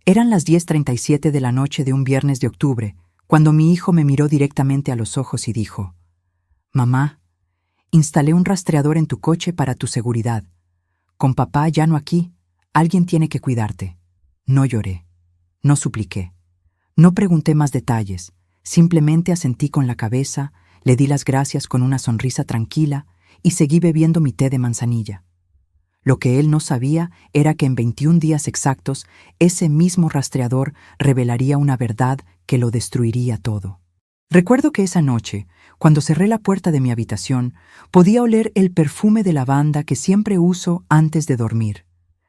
Eran las 10:37 de la noche de un viernes de octubre, cuando mi hijo me miró directamente a los ojos y dijo: «Mamá, instalé un rastreador en tu coche para tu seguridad. Con papá ya no aquí, alguien tiene que cuidarte». No lloré, no supliqué, no pregunté más detalles, simplemente asentí con la cabeza, le di las gracias con una sonrisa tranquila y seguí bebiendo mi té de manzanilla. Lo que él no sabía era que en 21 días exactos, ese mismo rastreador revelaría una verdad que lo destruiría todo. Recuerdo que esa noche, cuando cerré la puerta de mi habitación, podía oler el perfume de lavanda que siempre uso antes de dormir.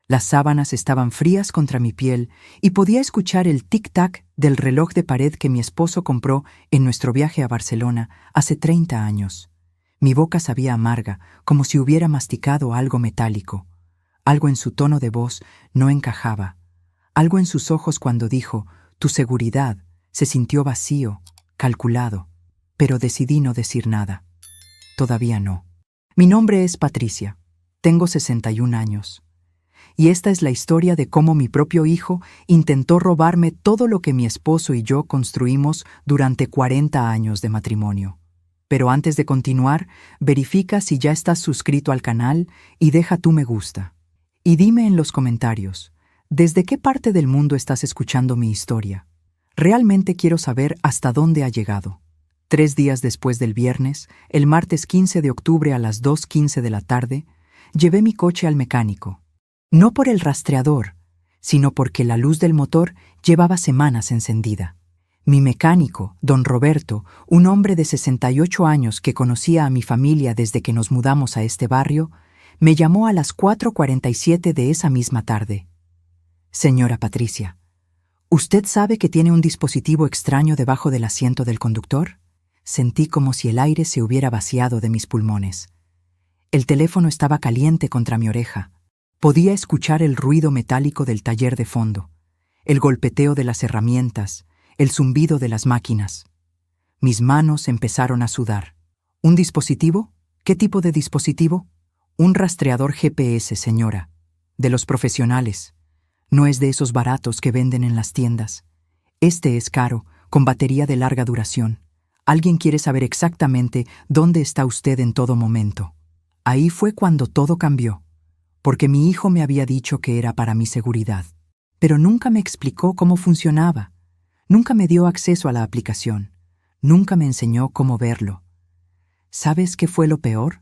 Las sábanas estaban frías contra mi piel y podía escuchar el tic-tac del reloj de pared que mi esposo compró en nuestro viaje a Barcelona hace 30 años. Mi boca sabía amarga, como si hubiera masticado algo metálico. Algo en su tono de voz no encajaba. Algo en sus ojos cuando dijo «tu seguridad» se sintió vacío, calculado. Pero decidí no decir nada. Todavía no. Mi nombre es Patricia. Tengo 61 años. Y esta es la historia de cómo mi propio hijo intentó robarme todo lo que mi esposo y yo construimos durante 40 años de matrimonio. Pero antes de continuar, verifica si ya estás suscrito al canal y deja tu me gusta. Y dime en los comentarios, ¿desde qué parte del mundo estás escuchando mi historia? Realmente quiero saber hasta dónde ha llegado. 3 días después del viernes, el martes 15 de octubre a las 2:15 de la tarde, llevé mi coche al mecánico. No por el rastreador, sino porque la luz del motor llevaba semanas encendida. Mi mecánico, don Roberto, un hombre de 68 años que conocía a mi familia desde que nos mudamos a este barrio, me llamó a las 4:47 de esa misma tarde. «Señora Patricia, ¿usted sabe que tiene un dispositivo extraño debajo del asiento del conductor?» Sentí como si el aire se hubiera vaciado de mis pulmones. El teléfono estaba caliente contra mi oreja. Podía escuchar el ruido metálico del taller de fondo, el golpeteo de las herramientas, el zumbido de las máquinas. Mis manos empezaron a sudar. ¿Un dispositivo? ¿Qué tipo de dispositivo? Un rastreador GPS, señora. De los profesionales. No es de esos baratos que venden en las tiendas. Este es caro, con batería de larga duración. Alguien quiere saber exactamente dónde está usted en todo momento. Ahí fue cuando todo cambió. Porque mi hijo me había dicho que era para mi seguridad, pero nunca me explicó cómo funcionaba, nunca me dio acceso a la aplicación, nunca me enseñó cómo verlo. ¿Sabes qué fue lo peor?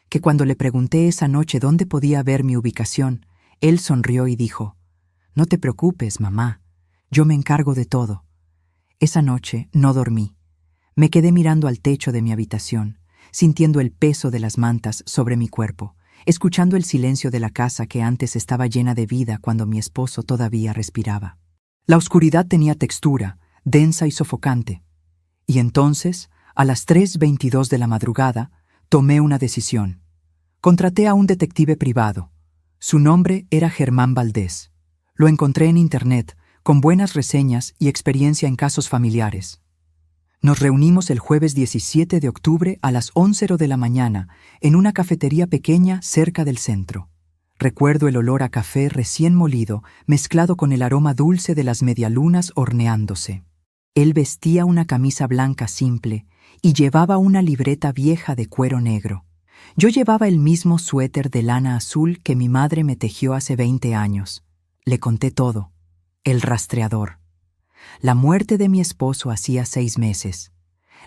Que cuando le pregunté esa noche dónde podía ver mi ubicación, él sonrió y dijo: «No te preocupes, mamá, yo me encargo de todo». Esa noche no dormí. Me quedé mirando al techo de mi habitación, sintiendo el peso de las mantas sobre mi cuerpo, escuchando el silencio de la casa que antes estaba llena de vida cuando mi esposo todavía respiraba. La oscuridad tenía textura, densa y sofocante. Y entonces, a las 3:22 de la madrugada, tomé una decisión. Contraté a un detective privado. Su nombre era Germán Valdés. Lo encontré en internet, con buenas reseñas y experiencia en casos familiares. Nos reunimos el jueves 17 de octubre a las 11 de la mañana en una cafetería pequeña cerca del centro. Recuerdo el olor a café recién molido mezclado con el aroma dulce de las medialunas horneándose. Él vestía una camisa blanca simple y llevaba una libreta vieja de cuero negro. Yo llevaba el mismo suéter de lana azul que mi madre me tejió hace 20 años. Le conté todo. El rastreador. La muerte de mi esposo hacía 6 meses.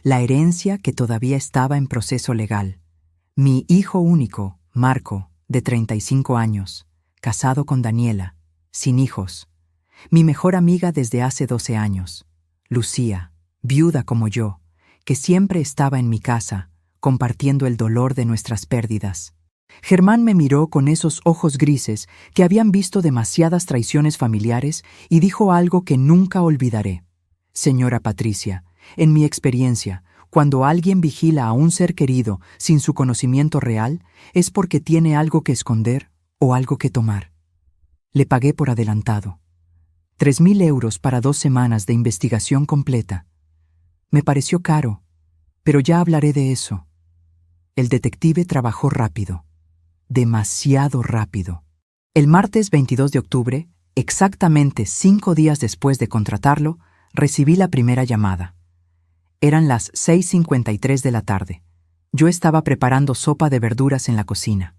La herencia que todavía estaba en proceso legal. Mi hijo único, Marco, de 35 años, casado con Daniela, sin hijos. Mi mejor amiga desde hace 12 años, Lucía, viuda como yo, que siempre estaba en mi casa, compartiendo el dolor de nuestras pérdidas. Germán me miró con esos ojos grises que habían visto demasiadas traiciones familiares y dijo algo que nunca olvidaré. «Señora Patricia, en mi experiencia, cuando alguien vigila a un ser querido sin su conocimiento real, es porque tiene algo que esconder o algo que tomar». Le pagué por adelantado. 3.000 euros para 2 semanas de investigación completa. Me pareció caro, pero ya hablaré de eso. El detective trabajó rápido. Demasiado rápido. El martes 22 de octubre, Exactamente 5 días después de contratarlo, recibí la primera llamada. Eran las 6:53 de la tarde. Yo estaba preparando sopa de verduras en la cocina.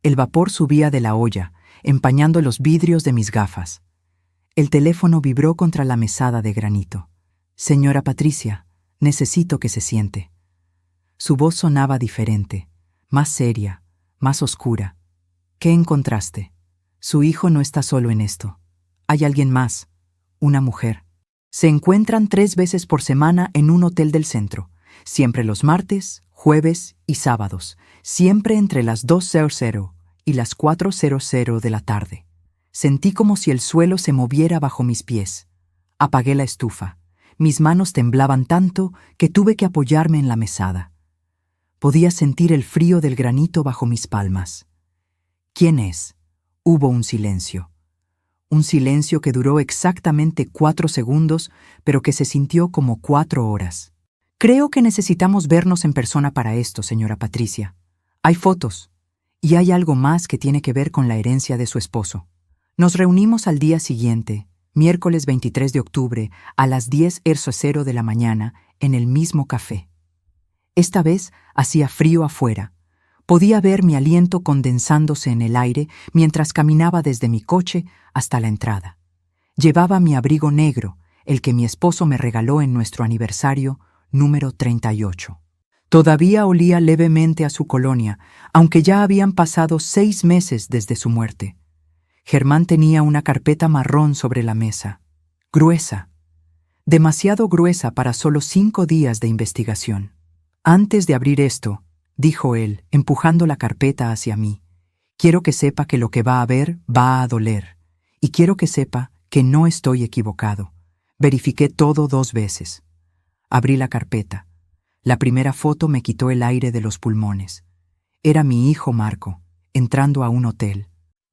El vapor subía de la olla, empañando los vidrios de mis gafas. El teléfono vibró contra la mesada de granito. «Señora Patricia, necesito que se siente». Su voz sonaba diferente, más seria, más oscura. «¿Qué encontraste? Su hijo no está solo en esto. Hay alguien más, una mujer. Se encuentran 3 veces por semana en un hotel del centro, siempre los martes, jueves y sábados, siempre entre las 2:00 y las 4:00 de la tarde. Sentí como si el suelo se moviera bajo mis pies. Apagué la estufa. Mis manos temblaban tanto que tuve que apoyarme en la mesada. Podía sentir el frío del granito bajo mis palmas. «¿Quién es?». Hubo un silencio. Un silencio que duró exactamente 4 segundos, pero que se sintió como 4 horas. «Creo que necesitamos vernos en persona para esto, señora Patricia. Hay fotos. Y hay algo más que tiene que ver con la herencia de su esposo». Nos reunimos al día siguiente, miércoles 23 de octubre, a las 10:00 de la mañana, en el mismo café. Esta vez hacía frío afuera. Podía ver mi aliento condensándose en el aire mientras caminaba desde mi coche hasta la entrada. Llevaba mi abrigo negro, el que mi esposo me regaló en nuestro aniversario número 38. Todavía olía levemente a su colonia, aunque ya habían pasado 6 meses desde su muerte. Germán tenía una carpeta marrón sobre la mesa, gruesa, demasiado gruesa para solo 5 días de investigación. «Antes de abrir esto», dijo él, empujando la carpeta hacia mí, «quiero que sepa que lo que va a ver va a doler, y quiero que sepa que no estoy equivocado. Verifiqué todo 2 veces». Abrí la carpeta. La primera foto me quitó el aire de los pulmones. Era mi hijo Marco, entrando a un hotel.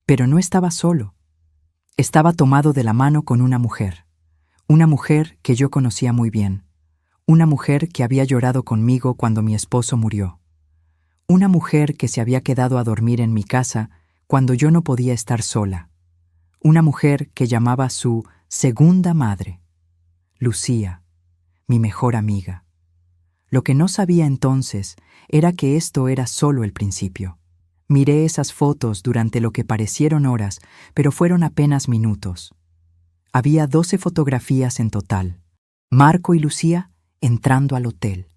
Pero no estaba solo. Estaba tomado de la mano con una mujer que yo conocía muy bien, una mujer que había llorado conmigo cuando mi esposo murió, una mujer que se había quedado a dormir en mi casa cuando yo no podía estar sola, una mujer que llamaba su segunda madre, Lucía, mi mejor amiga. Lo que no sabía entonces era que esto era solo el principio. Miré esas fotos durante lo que parecieron horas, pero fueron apenas minutos. Había 12 fotografías en total. Marco y Lucía entrando al hotel.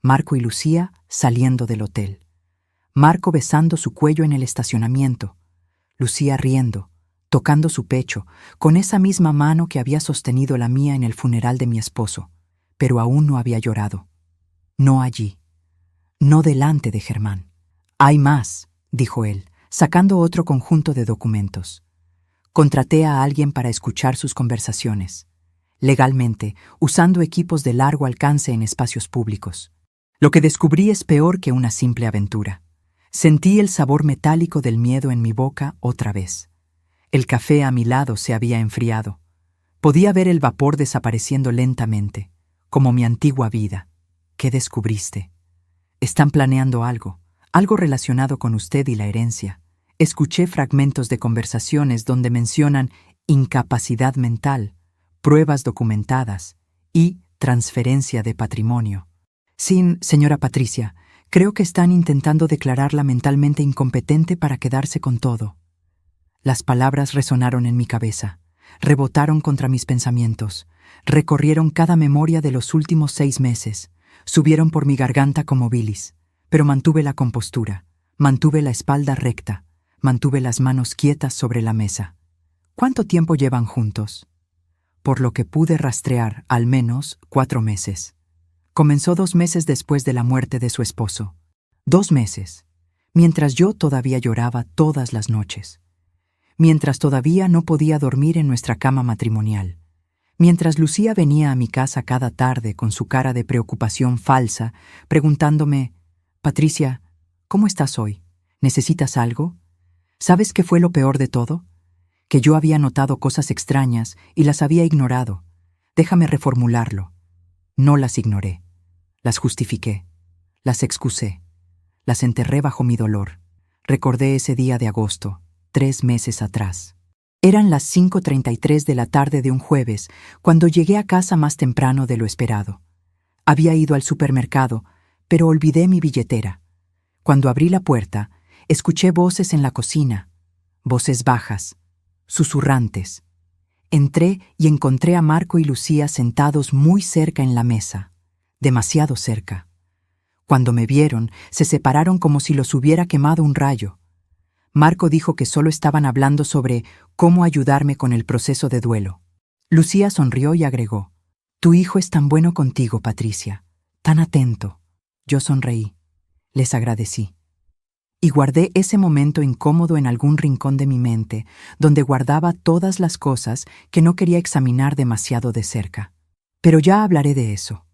Marco y Lucía saliendo del hotel. Marco besando su cuello en el estacionamiento. Lucía riendo, tocando su pecho, con esa misma mano que había sostenido la mía en el funeral de mi esposo, pero aún no había llorado. No allí. No delante de Germán. «Hay más», dijo él, sacando otro conjunto de documentos. «Contraté a alguien para escuchar sus conversaciones, legalmente, usando equipos de largo alcance en espacios públicos. Lo que descubrí es peor que una simple aventura. Sentí el sabor metálico del miedo en mi boca otra vez. El café a mi lado se había enfriado. Podía ver el vapor desapareciendo lentamente, como mi antigua vida. ¿Qué descubriste? Están planeando algo relacionado con usted y la herencia. Escuché fragmentos de conversaciones donde mencionan incapacidad mental, pruebas documentadas y transferencia de patrimonio. Señora Patricia, creo que están intentando declararla mentalmente incompetente para quedarse con todo». Las palabras resonaron en mi cabeza, rebotaron contra mis pensamientos, recorrieron cada memoria de los últimos 6 meses, subieron por mi garganta como bilis. Pero mantuve la compostura, mantuve la espalda recta, mantuve las manos quietas sobre la mesa. ¿Cuánto tiempo llevan juntos? Por lo que pude rastrear, al menos 4 meses. Comenzó 2 meses después de la muerte de su esposo. 2 meses, mientras yo todavía lloraba todas las noches. Mientras todavía no podía dormir en nuestra cama matrimonial. Mientras Lucía venía a mi casa cada tarde con su cara de preocupación falsa, preguntándome: «Patricia, ¿cómo estás hoy? ¿Necesitas algo? ¿Sabes qué fue lo peor de todo? Que yo había notado cosas extrañas y las había ignorado. Déjame reformularlo. No las ignoré. Las justifiqué. Las excusé. Las enterré bajo mi dolor. Recordé ese día de agosto, 3 meses atrás. Eran las 5:33 de la tarde de un jueves, cuando llegué a casa más temprano de lo esperado. Había ido al supermercado, pero olvidé mi billetera. Cuando abrí la puerta, escuché voces en la cocina, voces bajas, susurrantes. Entré y encontré a Marco y Lucía sentados muy cerca en la mesa, demasiado cerca. Cuando me vieron, se separaron como si los hubiera quemado un rayo. Marco dijo que solo estaban hablando sobre cómo ayudarme con el proceso de duelo. Lucía sonrió y agregó: «Tu hijo es tan bueno contigo, Patricia, tan atento». Yo sonreí. Les agradecí. Y guardé ese momento incómodo en algún rincón de mi mente, donde guardaba todas las cosas que no quería examinar demasiado de cerca. Pero ya hablaré de eso.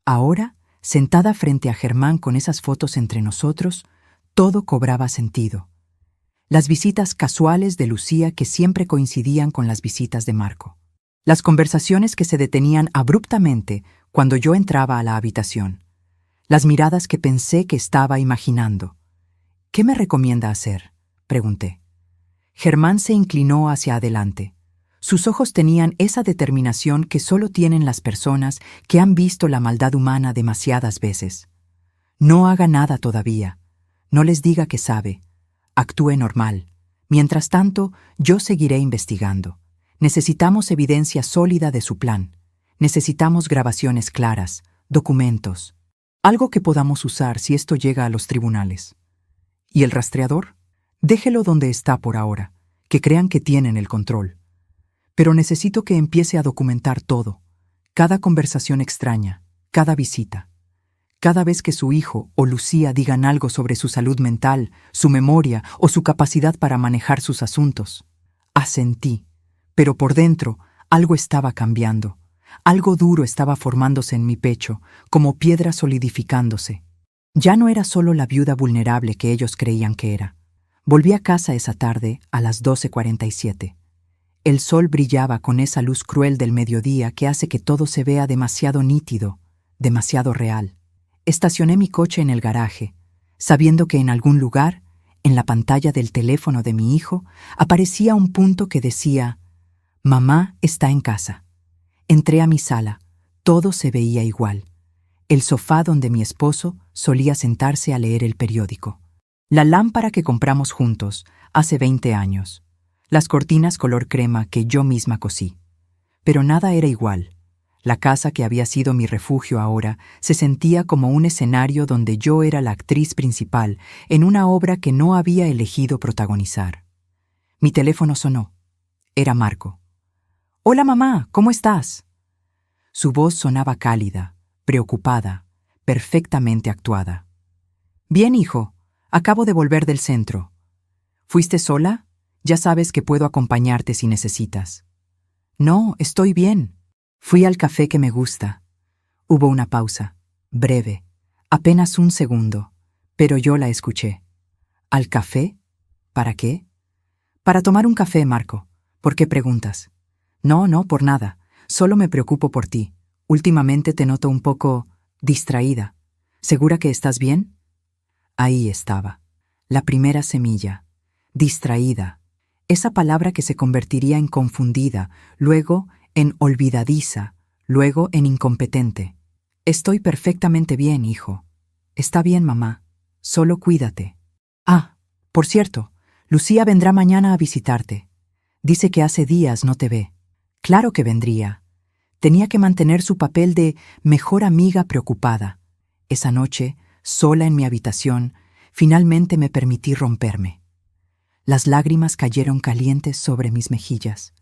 Ahora, sentada frente a Germán con esas fotos entre nosotros, todo cobraba sentido. Las visitas casuales de Lucía que siempre coincidían con las visitas de Marco. Las conversaciones que se detenían abruptamente cuando yo entraba a la habitación. Las miradas que pensé que estaba imaginando. «¿Qué me recomienda hacer?», pregunté. Germán se inclinó hacia adelante. Sus ojos tenían esa determinación que solo tienen las personas que han visto la maldad humana demasiadas veces. «No haga nada todavía. No les diga que sabe. Actúe normal. Mientras tanto, yo seguiré investigando. Necesitamos evidencia sólida de su plan. Necesitamos grabaciones claras, documentos. Algo que podamos usar si esto llega a los tribunales. ¿Y el rastreador? Déjelo donde está por ahora, que crean que tienen el control. Pero necesito que empiece a documentar todo. Cada conversación extraña, cada visita. Cada vez que su hijo o Lucía digan algo sobre su salud mental, su memoria o su capacidad para manejar sus asuntos». Asentí, pero por dentro algo estaba cambiando. Algo duro estaba formándose en mi pecho, como piedra solidificándose. Ya no era solo la viuda vulnerable que ellos creían que era. Volví a casa esa tarde a las 12:47. El sol brillaba con esa luz cruel del mediodía que hace que todo se vea demasiado nítido, demasiado real. Estacioné mi coche en el garaje, sabiendo que en algún lugar, en la pantalla del teléfono de mi hijo, aparecía un punto que decía: «Mamá está en casa». Entré a mi sala. Todo se veía igual. El sofá donde mi esposo solía sentarse a leer el periódico. La lámpara que compramos juntos hace 20 años. Las cortinas color crema que yo misma cosí. Pero nada era igual. La casa que había sido mi refugio ahora se sentía como un escenario donde yo era la actriz principal en una obra que no había elegido protagonizar. Mi teléfono sonó. Era Marco. «Hola mamá, ¿cómo estás?». Su voz sonaba cálida, preocupada, perfectamente actuada. «Bien, hijo. Acabo de volver del centro». «¿Fuiste sola? Ya sabes que puedo acompañarte si necesitas». «No, estoy bien. Fui al café que me gusta». Hubo una pausa, breve, apenas un segundo, pero yo la escuché. «¿Al café? ¿Para qué?». «Para tomar un café, Marco. ¿Por qué preguntas?». «No, por nada. Solo me preocupo por ti. Últimamente te noto un poco distraída. ¿Segura que estás bien?». Ahí estaba, la primera semilla. Distraída. Esa palabra que se convertiría en confundida, luego en olvidadiza, luego en incompetente. «Estoy perfectamente bien, hijo». «Está bien, mamá. Solo cuídate». «Ah, por cierto, Lucía vendrá mañana a visitarte. Dice que hace días no te ve». «Claro que vendría». Tenía que mantener su papel de mejor amiga preocupada. Esa noche, sola en mi habitación, finalmente me permití romperme. Las lágrimas cayeron calientes sobre mis mejillas.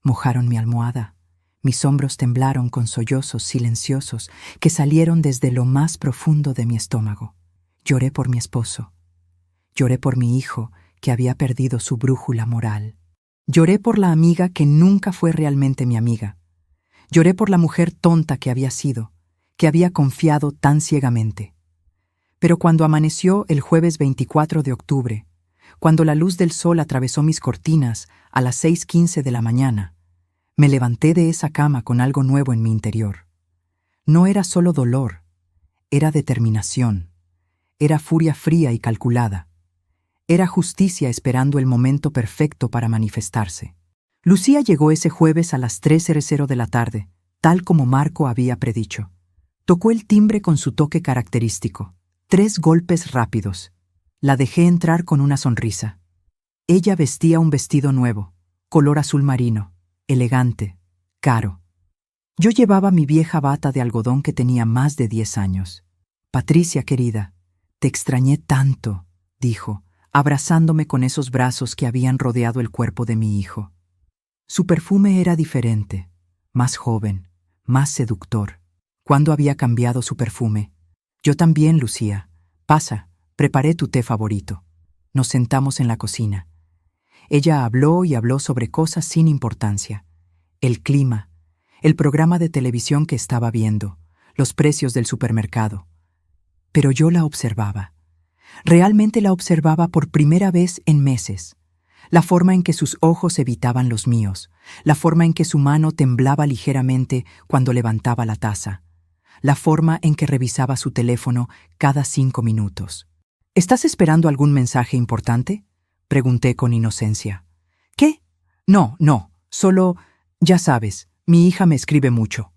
Mojaron mi almohada. Mis hombros temblaron con sollozos silenciosos que salieron desde lo más profundo de mi estómago. Lloré por mi esposo. Lloré por mi hijo, que había perdido su brújula moral. Lloré por la amiga que nunca fue realmente mi amiga. Lloré por la mujer tonta que había sido, que había confiado tan ciegamente. Pero cuando amaneció el jueves 24 de octubre, cuando la luz del sol atravesó mis cortinas a las 6:15 de la mañana, me levanté de esa cama con algo nuevo en mi interior. No era solo dolor, era determinación, era furia fría y calculada. Era justicia esperando el momento perfecto para manifestarse. Lucía llegó ese jueves a las 3:00 de la tarde, tal como Marco había predicho. Tocó el timbre con su toque característico. 3 golpes rápidos. La dejé entrar con una sonrisa. Ella vestía un vestido nuevo, color azul marino, elegante, caro. Yo llevaba mi vieja bata de algodón que tenía más de 10 años. Patricia, querida, te extrañé tanto, dijo, abrazándome con esos brazos que habían rodeado el cuerpo de mi hijo. Su perfume era diferente, más joven, más seductor. ¿Cuándo había cambiado su perfume? Yo también, Lucía. Pasa, preparé tu té favorito. Nos sentamos en la cocina. Ella habló y habló sobre cosas sin importancia. El clima, el programa de televisión que estaba viendo, los precios del supermercado. Pero yo la observaba. Realmente la observaba por primera vez en meses. La forma en que sus ojos evitaban los míos, la forma en que su mano temblaba ligeramente cuando levantaba la taza, la forma en que revisaba su teléfono cada 5 minutos. ¿Estás esperando algún mensaje importante?, pregunté con inocencia. ¿Qué? No, solo, ya sabes, mi hija me escribe mucho.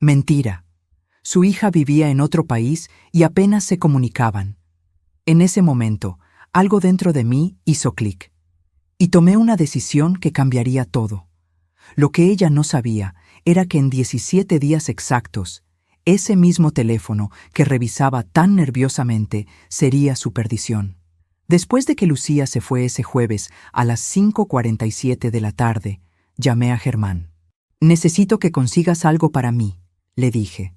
Mentira. Su hija vivía en otro país y apenas se comunicaban. En ese momento, algo dentro de mí hizo clic. Y tomé una decisión que cambiaría todo. Lo que ella no sabía era que en 17 días exactos, ese mismo teléfono que revisaba tan nerviosamente sería su perdición. Después de que Lucía se fue ese jueves a las 5:47 de la tarde, llamé a Germán. «Necesito que consigas algo para mí», le dije.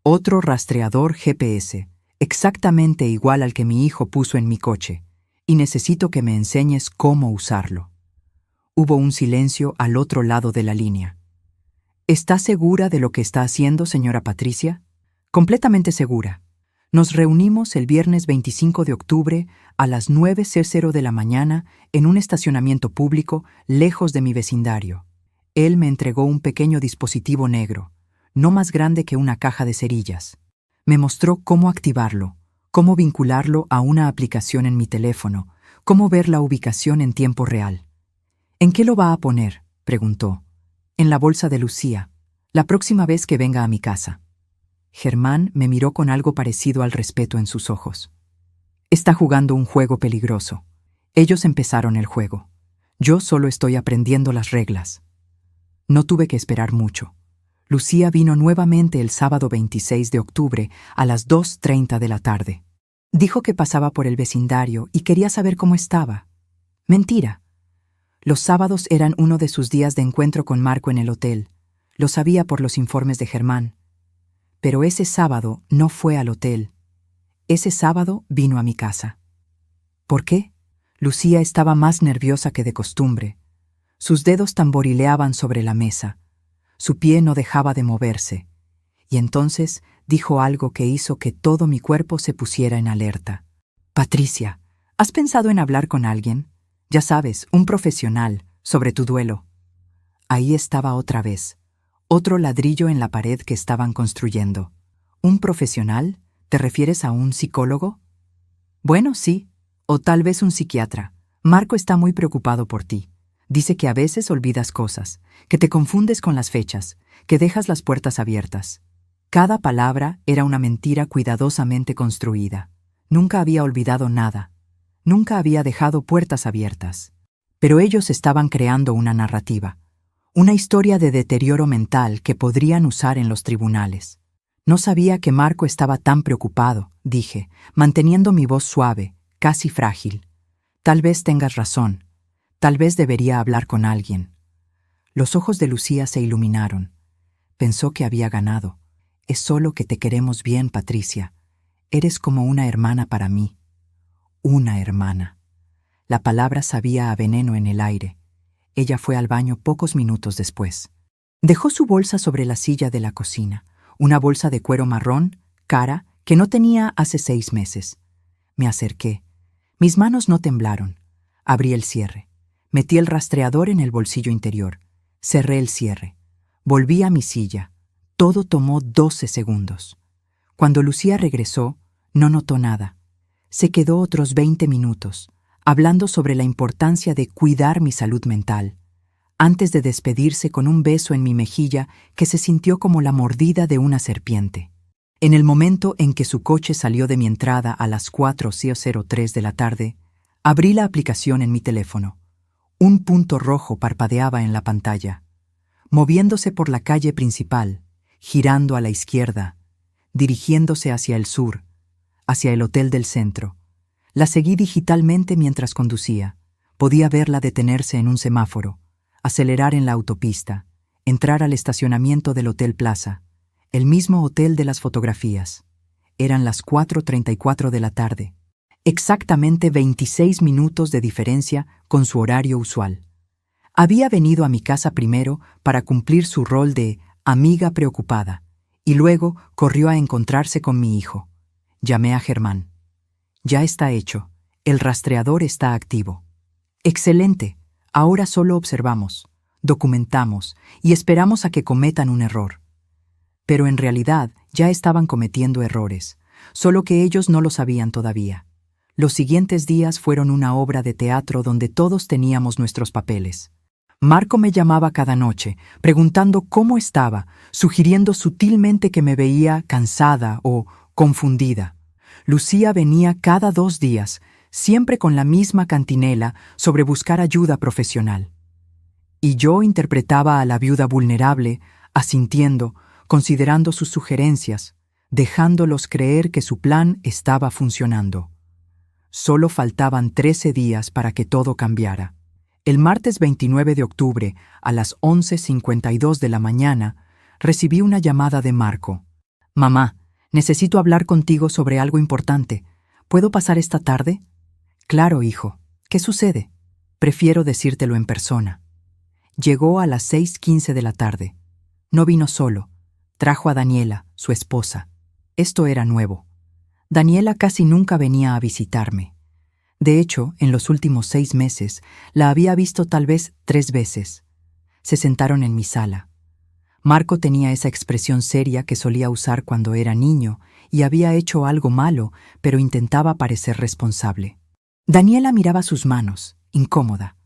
«Otro rastreador GPS, exactamente igual al que mi hijo puso en mi coche, y necesito que me enseñes cómo usarlo». Hubo un silencio al otro lado de la línea. «¿Está segura de lo que está haciendo, señora Patricia?» «Completamente segura». Nos reunimos el viernes 25 de octubre a las 9:00 de la mañana en un estacionamiento público lejos de mi vecindario. Él me entregó un pequeño dispositivo negro, no más grande que una caja de cerillas. Me mostró cómo activarlo, cómo vincularlo a una aplicación en mi teléfono, cómo ver la ubicación en tiempo real. «¿En qué lo va a poner?», preguntó. «En la bolsa de Lucía, la próxima vez que venga a mi casa». Germán me miró con algo parecido al respeto en sus ojos. «Está jugando un juego peligroso. Ellos empezaron el juego. Yo solo estoy aprendiendo las reglas». No tuve que esperar mucho. Lucía vino nuevamente el sábado 26 de octubre a las 2:30 de la tarde. Dijo que pasaba por el vecindario y quería saber cómo estaba. Mentira. Los sábados eran uno de sus días de encuentro con Marco en el hotel. Lo sabía por los informes de Germán. Pero ese sábado no fue al hotel. Ese sábado vino a mi casa. ¿Por qué? Lucía estaba más nerviosa que de costumbre. Sus dedos tamborileaban sobre la mesa. Su pie no dejaba de moverse. Y entonces dijo algo que hizo que todo mi cuerpo se pusiera en alerta. «Patricia, ¿has pensado en hablar con alguien? Ya sabes, un profesional, sobre tu duelo». Ahí estaba otra vez. Otro ladrillo en la pared que estaban construyendo. ¿Un profesional? ¿Te refieres a un psicólogo? Bueno, sí. O tal vez un psiquiatra. Marco está muy preocupado por ti. Dice que a veces olvidas cosas, que te confundes con las fechas, que dejas las puertas abiertas. Cada palabra era una mentira cuidadosamente construida. Nunca había olvidado nada. Nunca había dejado puertas abiertas. Pero ellos estaban creando una narrativa. Una historia de deterioro mental que podrían usar en los tribunales. No sabía que Marco estaba tan preocupado, dije, manteniendo mi voz suave, casi frágil. Tal vez tengas razón. Tal vez debería hablar con alguien. Los ojos de Lucía se iluminaron. Pensó que había ganado. Es solo que te queremos bien, Patricia. Eres como una hermana para mí. Una hermana. La palabra sabía a veneno en el aire. Ella fue al baño pocos minutos después. Dejó su bolsa sobre la silla de la cocina, una bolsa de cuero marrón, cara, que no tenía hace 6 meses. Me acerqué. Mis manos no temblaron. Abrí el cierre. Metí el rastreador en el bolsillo interior. Cerré el cierre. Volví a mi silla. Todo tomó 12 segundos. Cuando Lucía regresó, no notó nada. Se quedó otros 20 minutos, hablando sobre la importancia de cuidar mi salud mental, antes de despedirse con un beso en mi mejilla que se sintió como la mordida de una serpiente. En el momento en que su coche salió de mi entrada a las 4:03 de la tarde, abrí la aplicación en mi teléfono. Un punto rojo parpadeaba en la pantalla. Moviéndose por la calle principal, girando a la izquierda, dirigiéndose hacia el sur, hacia el hotel del centro. La seguí digitalmente mientras conducía. Podía verla detenerse en un semáforo, acelerar en la autopista, entrar al estacionamiento del Hotel Plaza, el mismo hotel de las fotografías. Eran las 4:34 de la tarde, exactamente 26 minutos de diferencia con su horario usual. Había venido a mi casa primero para cumplir su rol de amiga preocupada, y luego corrió a encontrarse con mi hijo. Llamé a Germán. Ya está hecho. El rastreador está activo. Excelente. Ahora solo observamos, documentamos y esperamos a que cometan un error. Pero en realidad ya estaban cometiendo errores, solo que ellos no lo sabían todavía. Los siguientes días fueron una obra de teatro donde todos teníamos nuestros papeles. Marco me llamaba cada noche, preguntando cómo estaba, sugiriendo sutilmente que me veía cansada o confundida. Lucía venía cada 2 días, siempre con la misma cantinela sobre buscar ayuda profesional. Y yo interpretaba a la viuda vulnerable, asintiendo, considerando sus sugerencias, dejándolos creer que su plan estaba funcionando. Solo faltaban 13 días para que todo cambiara. El martes 29 de octubre, a las 11:52 de la mañana, recibí una llamada de Marco. «Mamá, necesito hablar contigo sobre algo importante. ¿Puedo pasar esta tarde?» «Claro, hijo. ¿Qué sucede?» «Prefiero decírtelo en persona». Llegó a las 6:15 de la tarde. No vino solo. Trajo a Daniela, su esposa. Esto era nuevo. Daniela casi nunca venía a visitarme. De hecho, en los últimos 6 meses, la había visto tal vez 3 veces. Se sentaron en mi sala. Marco tenía esa expresión seria que solía usar cuando era niño y había hecho algo malo, pero intentaba parecer responsable. Daniela miraba sus manos, incómoda.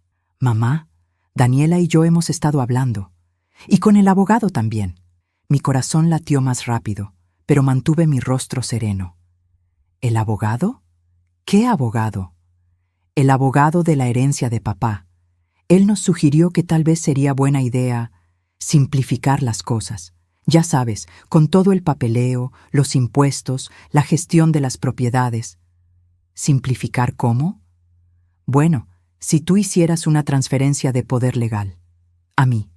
«Mamá, Daniela y yo hemos estado hablando. Y con el abogado también». Mi corazón latió más rápido, pero mantuve mi rostro sereno. ¿El abogado? ¿Qué abogado? El abogado de la herencia de papá. Él nos sugirió que tal vez sería buena idea simplificar las cosas. Ya sabes, con todo el papeleo, los impuestos, la gestión de las propiedades. ¿Simplificar cómo? Bueno, si tú hicieras una transferencia de poder legal. A mí.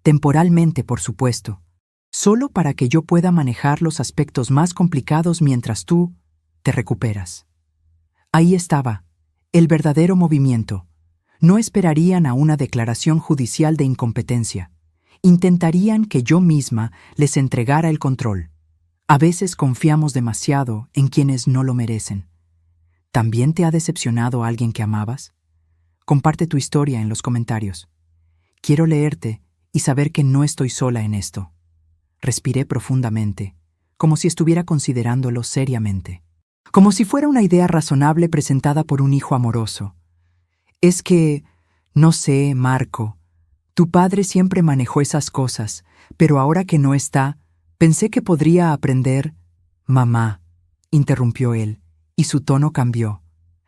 Temporalmente, por supuesto. Solo para que yo pueda manejar los aspectos más complicados mientras tú te recuperas. Ahí estaba, el verdadero movimiento. No esperarían a una declaración judicial de incompetencia. Intentarían que yo misma les entregara el control. A veces confiamos demasiado en quienes no lo merecen. ¿También te ha decepcionado alguien que amabas? Comparte tu historia en los comentarios. Quiero leerte y saber que no estoy sola en esto. Respiré profundamente, como si estuviera considerándolo seriamente. Como si fuera una idea razonable presentada por un hijo amoroso. Es que, no sé, Marco, tu padre siempre manejó esas cosas, pero ahora que no está, pensé que podría aprender. Mamá, interrumpió él, y su tono cambió.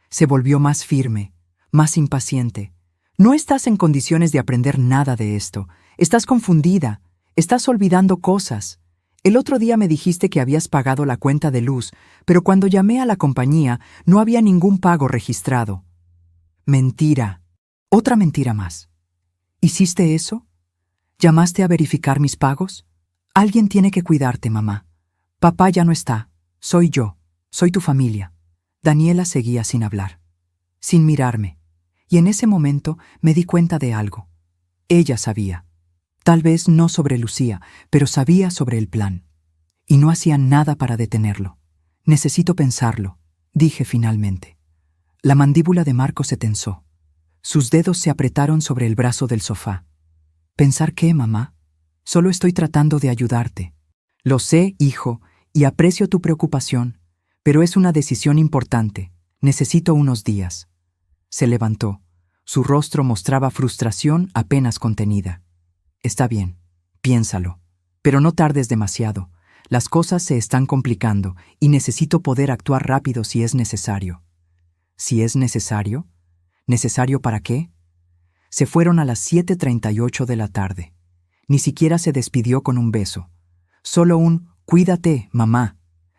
Se volvió más firme, más impaciente. No estás en condiciones de aprender nada de esto. Estás confundida. Estás olvidando cosas. El otro día me dijiste que habías pagado la cuenta de luz, pero cuando llamé a la compañía no había ningún pago registrado. Mentira. Otra mentira más. ¿Hiciste eso? ¿Llamaste a verificar mis pagos? Alguien tiene que cuidarte, mamá. Papá ya no está. Soy yo. Soy tu familia. Daniela seguía sin hablar, sin mirarme, y en ese momento me di cuenta de algo. Ella sabía. Tal vez no sobre Lucía, pero sabía sobre el plan. Y no hacía nada para detenerlo. Necesito pensarlo, dije finalmente. La mandíbula de Marco se tensó. Sus dedos se apretaron sobre el brazo del sofá. ¿Pensar qué, mamá? Solo estoy tratando de ayudarte. Lo sé, hijo, y aprecio tu preocupación, pero es una decisión importante. Necesito unos días. Se levantó. Su rostro mostraba frustración apenas contenida. Está bien, piénsalo, pero no tardes demasiado. Las cosas se están complicando y necesito poder actuar rápido si es necesario. ¿Si es necesario? ¿Necesario para qué? Se fueron a las 7:38 de la tarde. Ni siquiera se despidió con un beso. Solo un «Cuídate, mamá»,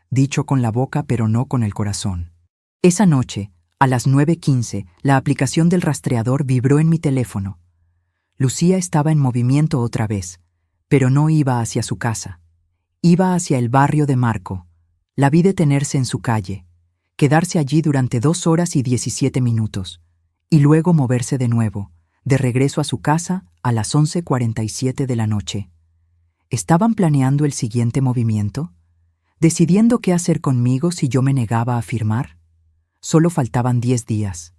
dicho con la boca pero no con el corazón. Esa noche, a las 9:15, la aplicación del rastreador vibró en mi teléfono. Lucía estaba en movimiento otra vez, pero no iba hacia su casa. Iba hacia el barrio de Marco. La vi detenerse en su calle, quedarse allí durante 2 horas y 17 minutos, y luego moverse de nuevo, de regreso a su casa a las 11:47 de la noche. ¿Estaban planeando el siguiente movimiento? ¿Decidiendo qué hacer conmigo si yo me negaba a firmar? Solo faltaban 10 días.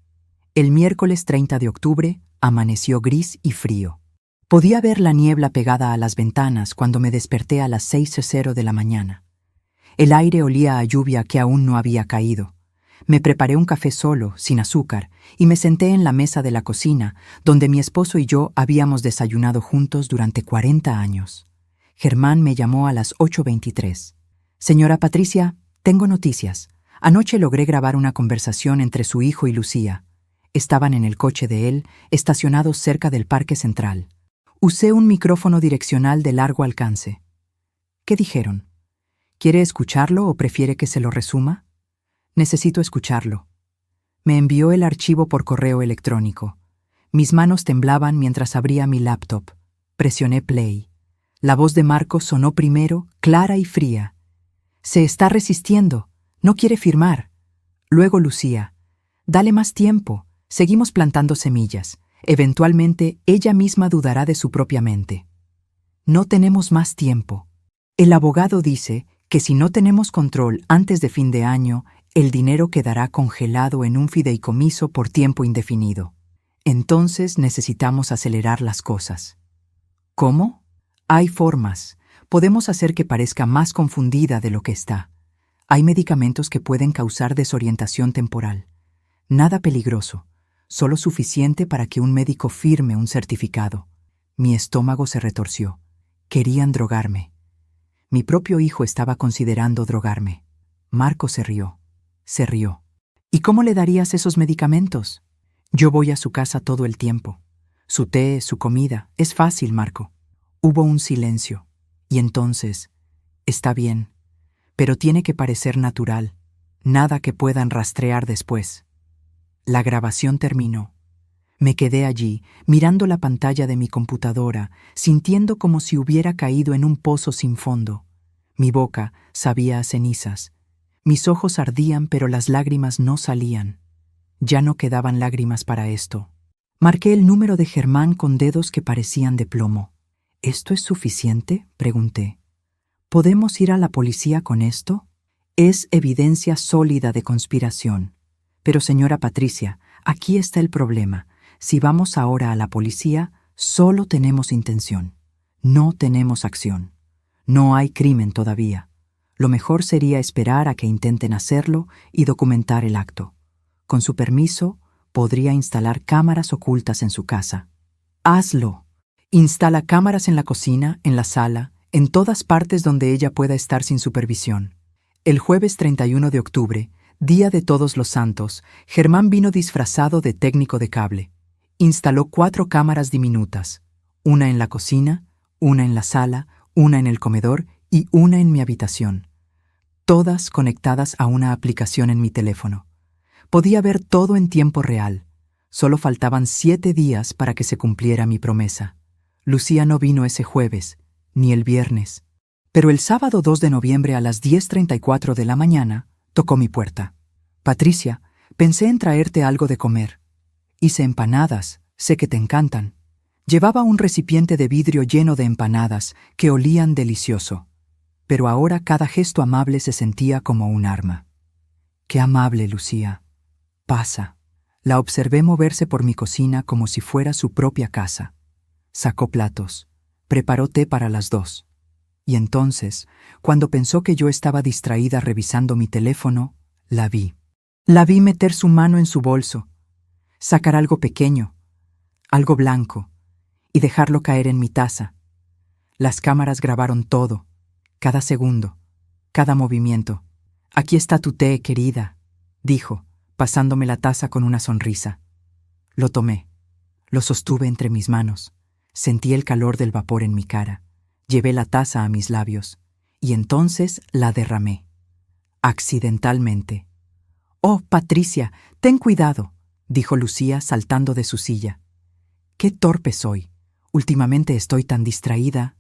El miércoles 30 de octubre amaneció gris y frío. Podía ver la niebla pegada a las ventanas cuando me desperté a las 6:00 de la mañana. El aire olía a lluvia que aún no había caído. Me preparé un café solo, sin azúcar, y me senté en la mesa de la cocina, donde mi esposo y yo habíamos desayunado juntos durante 40 años. Germán me llamó a las 8:23. «Señora Patricia, tengo noticias. Anoche logré grabar una conversación entre su hijo y Lucía. Estaban en el coche de él, estacionados cerca del Parque Central. Usé un micrófono direccional de largo alcance». «¿Qué dijeron? ¿Quiere escucharlo o prefiere que se lo resuma?» «Necesito escucharlo». Me envió el archivo por correo electrónico. Mis manos temblaban mientras abría mi laptop. Presioné play. La voz de Marco sonó primero, clara y fría. «Se está resistiendo. No quiere firmar». Luego Lucía. «Dale más tiempo. Seguimos plantando semillas. Eventualmente ella misma dudará de su propia mente». «No tenemos más tiempo. El abogado dice que si no tenemos control antes de fin de año, el dinero quedará congelado en un fideicomiso por tiempo indefinido. Entonces necesitamos acelerar las cosas». «¿Cómo?» «Hay formas. Podemos hacer que parezca más confundida de lo que está. Hay medicamentos que pueden causar desorientación temporal. Nada peligroso, solo suficiente para que un médico firme un certificado». Mi estómago se retorció. Querían drogarme. Mi propio hijo estaba considerando drogarme. Marco se rió. Se rió. «¿Y cómo le darías esos medicamentos?» «Yo voy a su casa todo el tiempo. Su té, su comida. Es fácil, Marco». Hubo un silencio. Y entonces, «Está bien, pero tiene que parecer natural. Nada que puedan rastrear después». La grabación terminó. Me quedé allí, mirando la pantalla de mi computadora, sintiendo como si hubiera caído en un pozo sin fondo. Mi boca sabía a cenizas. Mis ojos ardían, pero las lágrimas no salían. Ya no quedaban lágrimas para esto. Marqué el número de Germán con dedos que parecían de plomo. «¿Esto es suficiente?», pregunté. «¿Podemos ir a la policía con esto?» «Es evidencia sólida de conspiración. Pero, señora Patricia, aquí está el problema. Si vamos ahora a la policía, solo tenemos intención. No tenemos acción. No hay crimen todavía. Lo mejor sería esperar a que intenten hacerlo y documentar el acto. Con su permiso, podría instalar cámaras ocultas en su casa». «Hazlo. Instala cámaras en la cocina, en la sala, en todas partes donde ella pueda estar sin supervisión». El jueves 31 de octubre, día de Todos los Santos, Germán vino disfrazado de técnico de cable. Instaló 4 cámaras diminutas, una en la cocina, una en la sala, una en el comedor y una en mi habitación, todas conectadas a una aplicación en mi teléfono. Podía ver todo en tiempo real. Solo faltaban 7 días para que se cumpliera mi promesa. Lucía no vino ese jueves, ni el viernes. Pero el sábado 2 de noviembre a las 10:34 de la mañana, tocó mi puerta. «Patricia, pensé en traerte algo de comer. Hice empanadas, sé que te encantan». Llevaba un recipiente de vidrio lleno de empanadas que olían delicioso. Pero ahora cada gesto amable se sentía como un arma. «Qué amable, Lucía. Pasa». La observé moverse por mi cocina como si fuera su propia casa. Sacó platos. Preparó té para las 2. Y entonces, cuando pensó que yo estaba distraída revisando mi teléfono, la vi. La vi meter su mano en su bolso. sacar algo pequeño, algo blanco, y dejarlo caer en mi taza. Las cámaras grabaron todo, cada segundo, cada movimiento. «Aquí está tu té, querida», dijo, pasándome la taza con una sonrisa. Lo tomé, lo sostuve entre mis manos, sentí el calor del vapor en mi cara, llevé la taza a mis labios, y entonces la derramé. Accidentalmente. «Oh, Patricia, ten cuidado», dijo Lucía saltando de su silla. «Qué torpe soy. Últimamente estoy tan distraída».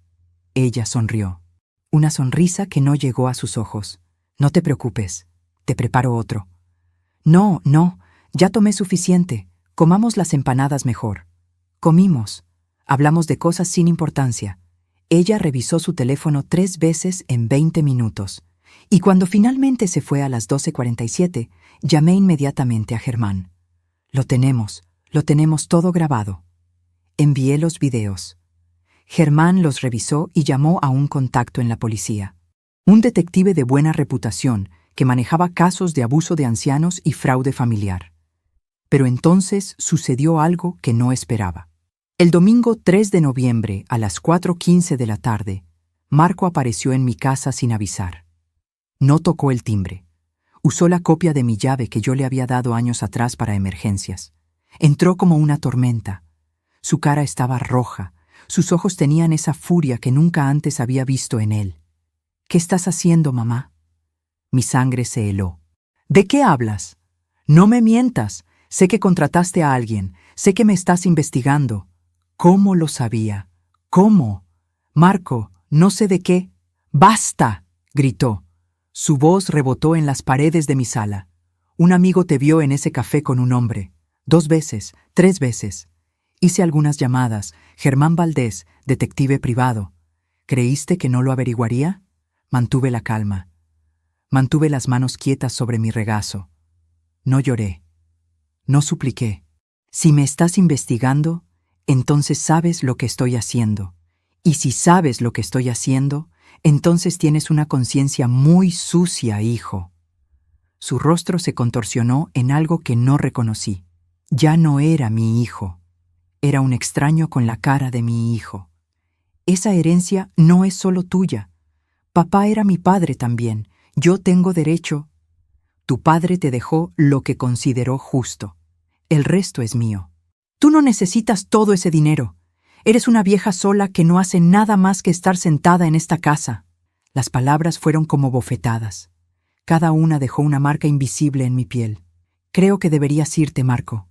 Ella sonrió. Una sonrisa que no llegó a sus ojos. «No te preocupes, te preparo otro». «No, no, ya tomé suficiente. Comamos las empanadas mejor». Comimos. Hablamos de cosas sin importancia. Ella revisó su teléfono 3 veces en 20 minutos. Y cuando finalmente se fue a las 12:47, llamé inmediatamente a Germán. Lo tenemos todo grabado. Envié los videos. Germán los revisó y llamó a un contacto en la policía. Un detective de buena reputación que manejaba casos de abuso de ancianos y fraude familiar. Pero entonces sucedió algo que no esperaba. El domingo 3 de noviembre, a las 4:15 de la tarde, Marco apareció en mi casa sin avisar. No tocó el timbre. Usó la copia de mi llave que yo le había dado años atrás para emergencias. Entró como una tormenta. Su cara estaba roja. Sus ojos tenían esa furia que nunca antes había visto en él. «¿Qué estás haciendo, mamá?» Mi sangre se heló. «¿De qué hablas? No me mientas. Sé que contrataste a alguien. Sé que me estás investigando». ¿Cómo lo sabía? ¿Cómo? «Marco, no sé de qué». «¡Basta!», gritó. Su voz rebotó en las paredes de mi sala. «Un amigo te vio en ese café con un hombre. 2 veces, 3 veces. Hice algunas llamadas. Germán Valdés, detective privado. ¿Creíste que no lo averiguaría?» Mantuve la calma. Mantuve las manos quietas sobre mi regazo. No lloré. No supliqué. «Si me estás investigando, entonces sabes lo que estoy haciendo. Y si sabes lo que estoy haciendo, entonces tienes una conciencia muy sucia, hijo». Su rostro se contorsionó en algo que no reconocí. Ya no era mi hijo. Era un extraño con la cara de mi hijo. «Esa herencia no es solo tuya. Papá era mi padre también. Yo tengo derecho». «Tu padre te dejó lo que consideró justo. El resto es mío. Tú no necesitas todo ese dinero. Eres una vieja sola que no hace nada más que estar sentada en esta casa». Las palabras fueron como bofetadas. Cada una dejó una marca invisible en mi piel. «Creo que deberías irte, Marco.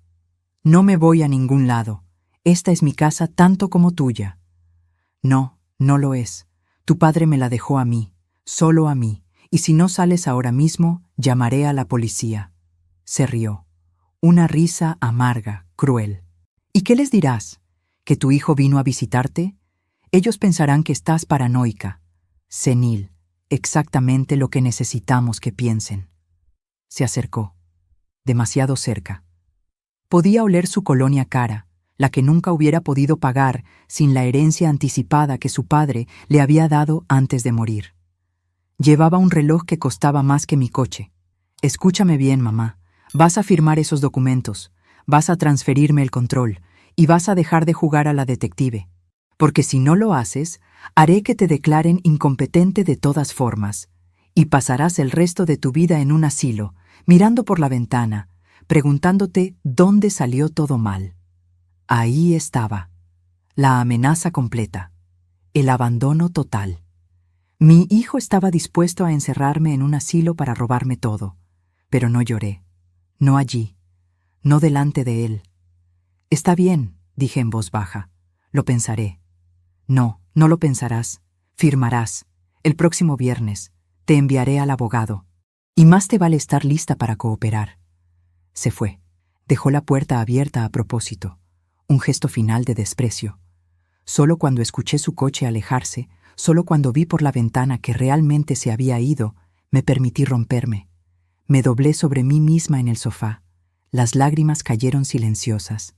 No me voy a ningún lado. Esta es mi casa tanto como tuya». «No, no lo es. Tu padre me la dejó a mí, solo a mí, y si no sales ahora mismo, llamaré a la policía». Se rió. Una risa amarga, cruel. «¿Y qué les dirás? ¿Que tu hijo vino a visitarte? Ellos pensarán que estás paranoica. Senil, exactamente lo que necesitamos que piensen». Se acercó. Demasiado cerca. Podía oler su colonia cara, la que nunca hubiera podido pagar sin la herencia anticipada que su padre le había dado antes de morir. Llevaba un reloj que costaba más que mi coche. «Escúchame bien, mamá. Vas a firmar esos documentos, vas a transferirme el control y vas a dejar de jugar a la detective. Porque si no lo haces, haré que te declaren incompetente de todas formas, y pasarás el resto de tu vida en un asilo, mirando por la ventana, preguntándote dónde salió todo mal». Ahí estaba, la amenaza completa, el abandono total. Mi hijo estaba dispuesto a encerrarme en un asilo para robarme todo, pero no lloré, no allí, no delante de él. «Está bien», dije en voz baja, «lo pensaré». «No, no lo pensarás, firmarás. El próximo viernes te enviaré al abogado. Y más te vale estar lista para cooperar». Se fue. Dejó la puerta abierta a propósito, un gesto final de desprecio. Solo cuando escuché su coche alejarse, solo cuando vi por la ventana que realmente se había ido, me permití romperme. Me doblé sobre mí misma en el sofá. Las lágrimas cayeron silenciosas.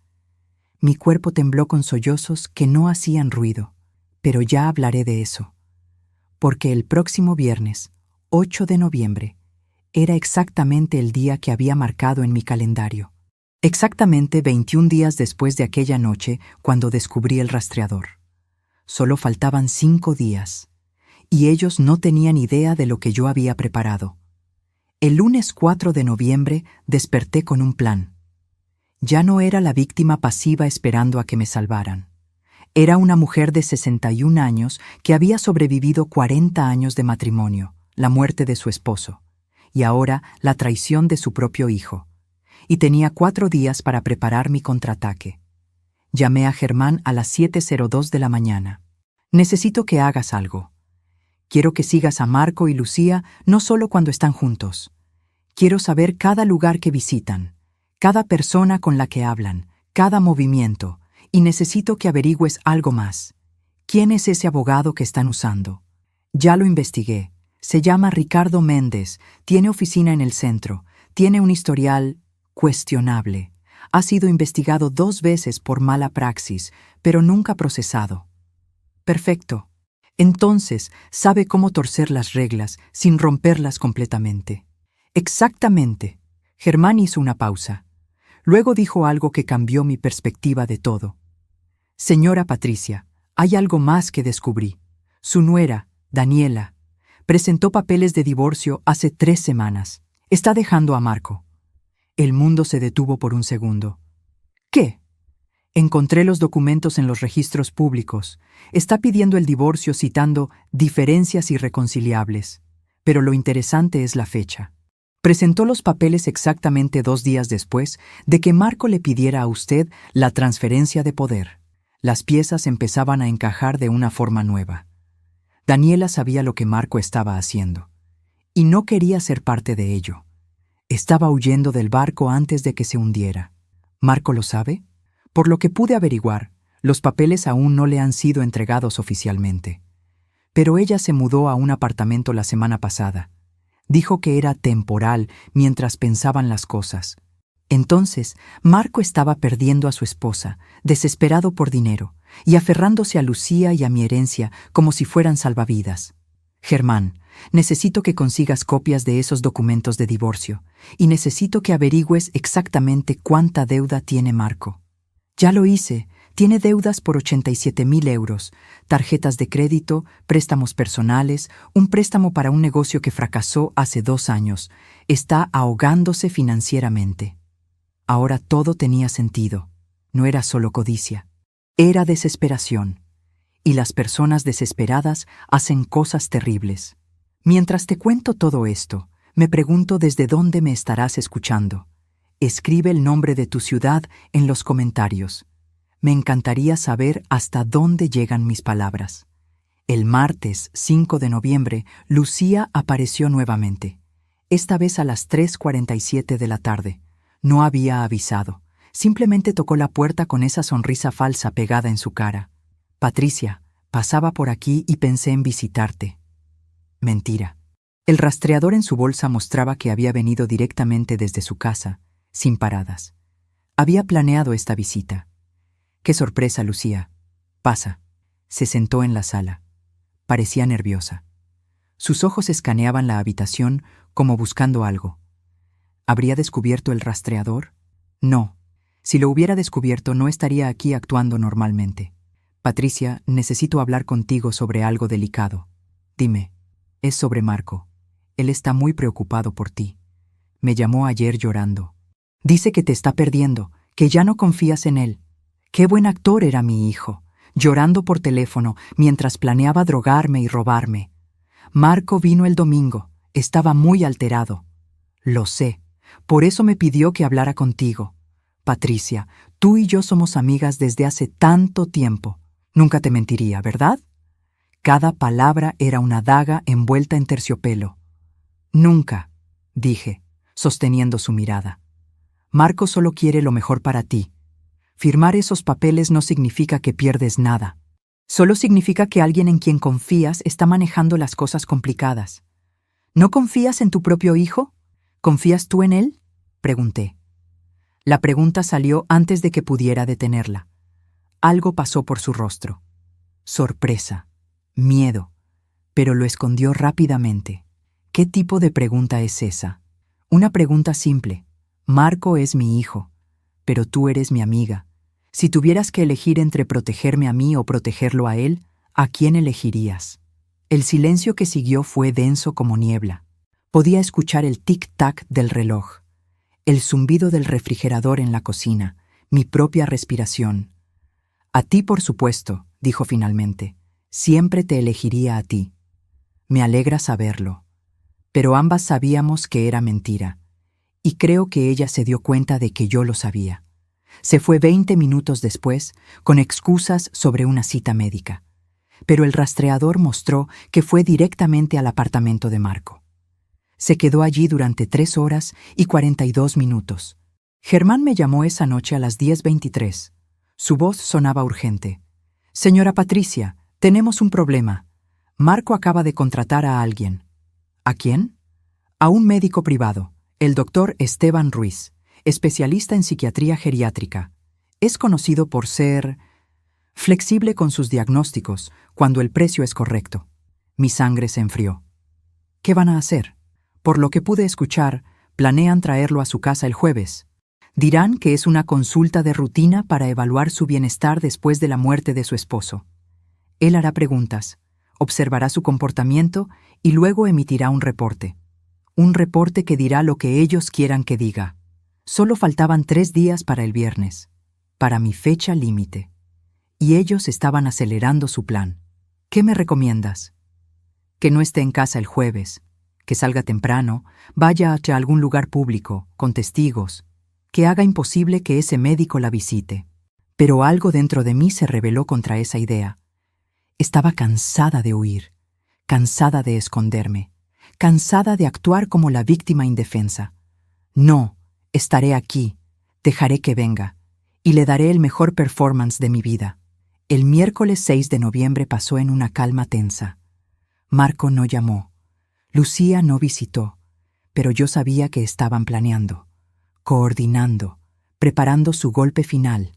Mi cuerpo tembló con sollozos que no hacían ruido. Pero ya hablaré de eso. Porque el próximo viernes, 8 de noviembre, era exactamente el día que había marcado en mi calendario. Exactamente 21 días después de aquella noche cuando descubrí el rastreador. Solo faltaban 5 días, y ellos no tenían idea de lo que yo había preparado. El lunes 4 de noviembre desperté con un plan. Ya no era la víctima pasiva esperando a que me salvaran. Era una mujer de 61 años que había sobrevivido 40 años de matrimonio, la muerte de su esposo, y ahora la traición de su propio hijo. Y tenía 4 días para preparar mi contraataque. Llamé a Germán a las 7:02 de la mañana. Necesito que hagas algo. Quiero que sigas a Marco y Lucía no solo cuando están juntos. Quiero saber cada lugar que visitan, cada persona con la que hablan, cada movimiento, y necesito que averigües algo más. ¿Quién es ese abogado que están usando? Ya lo investigué. Se llama Ricardo Méndez, tiene oficina en el centro, tiene un historial cuestionable. Ha sido investigado 2 veces por mala praxis, pero nunca procesado. Perfecto. Entonces, sabe cómo torcer las reglas sin romperlas completamente. Exactamente. Germán hizo una pausa. Luego dijo algo que cambió mi perspectiva de todo. Señora Patricia, hay algo más que descubrí. Su nuera, Daniela, presentó papeles de divorcio hace 3 semanas. Está dejando a Marco. El mundo se detuvo por un segundo. ¿Qué? Encontré los documentos en los registros públicos. Está pidiendo el divorcio citando diferencias irreconciliables. Pero lo interesante es la fecha. Presentó los papeles exactamente 2 días después de que Marco le pidiera a usted la transferencia de poder. Las piezas empezaban a encajar de una forma nueva. Daniela sabía lo que Marco estaba haciendo, y no quería ser parte de ello. Estaba huyendo del barco antes de que se hundiera. ¿Marco lo sabe? Por lo que pude averiguar, los papeles aún no le han sido entregados oficialmente. Pero ella se mudó a un apartamento la semana pasada. Dijo que era temporal mientras pensaban las cosas. Entonces, Marco estaba perdiendo a su esposa, desesperado por dinero, y aferrándose a Lucía y a mi herencia como si fueran salvavidas. Germán, necesito que consigas copias de esos documentos de divorcio, y necesito que averigües exactamente cuánta deuda tiene Marco. Ya lo hice. Tiene deudas por 87,000 euros, tarjetas de crédito, préstamos personales, un préstamo para un negocio que fracasó hace 2 años. Está ahogándose financieramente. Ahora todo tenía sentido. No era solo codicia. Era desesperación. Y las personas desesperadas hacen cosas terribles. Mientras te cuento todo esto, me pregunto desde dónde me estarás escuchando. Escribe el nombre de tu ciudad en los comentarios. Me encantaría saber hasta dónde llegan mis palabras. El martes 5 de noviembre, Lucía apareció nuevamente. Esta vez a las 3:47 de la tarde. No había avisado. Simplemente tocó la puerta con esa sonrisa falsa pegada en su cara. Patricia, pasaba por aquí y pensé en visitarte. Mentira. El rastreador en su bolsa mostraba que había venido directamente desde su casa, sin paradas. Había planeado esta visita. ¡Qué sorpresa, Lucía! Pasa. Se sentó en la sala. Parecía nerviosa. Sus ojos escaneaban la habitación como buscando algo. ¿Habría descubierto el rastreador? No. Si lo hubiera descubierto, no estaría aquí actuando normalmente. Patricia, necesito hablar contigo sobre algo delicado. Dime. Es sobre Marco. Él está muy preocupado por ti. Me llamó ayer llorando. Dice que te está perdiendo, que ya no confías en él. Qué buen actor era mi hijo, llorando por teléfono mientras planeaba drogarme y robarme. Marco vino el domingo, estaba muy alterado. Lo sé, por eso me pidió que hablara contigo. Patricia, tú y yo somos amigas desde hace tanto tiempo. Nunca te mentiría, ¿verdad? Cada palabra era una daga envuelta en terciopelo. Nunca, dije, sosteniendo su mirada. Marco solo quiere lo mejor para ti. Firmar esos papeles no significa que pierdes nada. Solo significa que alguien en quien confías está manejando las cosas complicadas. ¿No confías en tu propio hijo? ¿Confías tú en él? Pregunté. La pregunta salió antes de que pudiera detenerla. Algo pasó por su rostro. Sorpresa, miedo, pero lo escondió rápidamente. ¿Qué tipo de pregunta es esa? Una pregunta simple. Marco es mi hijo. pero tú eres mi amiga. Si tuvieras que elegir entre protegerme a mí o protegerlo a él, ¿a quién elegirías? El silencio que siguió fue denso como niebla. Podía escuchar el tic-tac del reloj, el zumbido del refrigerador en la cocina, mi propia respiración. A ti, por supuesto, dijo finalmente. Siempre te elegiría a ti. Me alegra saberlo. Pero ambas sabíamos que era mentira, y creo que ella se dio cuenta de que yo lo sabía. Se fue 20 minutos después, con excusas sobre una cita médica. Pero el rastreador mostró que fue directamente al apartamento de Marco. Se quedó allí durante 3 horas y 42 minutos. Germán me llamó esa noche a las 10:23. Su voz sonaba urgente. «Señora Patricia, tenemos un problema. Marco acaba de contratar a alguien». ¿A quién? A un médico privado, el doctor Esteban Ruiz, especialista en psiquiatría geriátrica. Es conocido por ser flexible con sus diagnósticos cuando el precio es correcto. Mi sangre se enfrió. ¿Qué van a hacer? Por lo que pude escuchar, planean traerlo a su casa el jueves. Dirán que es una consulta de rutina para evaluar su bienestar después de la muerte de su esposo. Él hará preguntas, observará su comportamiento y luego emitirá un reporte. Un reporte que dirá lo que ellos quieran que diga. Solo faltaban 3 días para el viernes, para mi fecha límite. Y ellos estaban acelerando su plan. ¿Qué me recomiendas? Que no esté en casa el jueves, que salga temprano, vaya hacia algún lugar público, con testigos, que haga imposible que ese médico la visite. Pero algo dentro de mí se rebeló contra esa idea. Estaba cansada de huir, cansada de esconderme, cansada de actuar como la víctima indefensa. No, estaré aquí, dejaré que venga, y le daré el mejor performance de mi vida. El miércoles 6 de noviembre pasó en una calma tensa. Marco no llamó. Lucía no visitó, pero yo sabía que estaban planeando, coordinando, preparando su golpe final.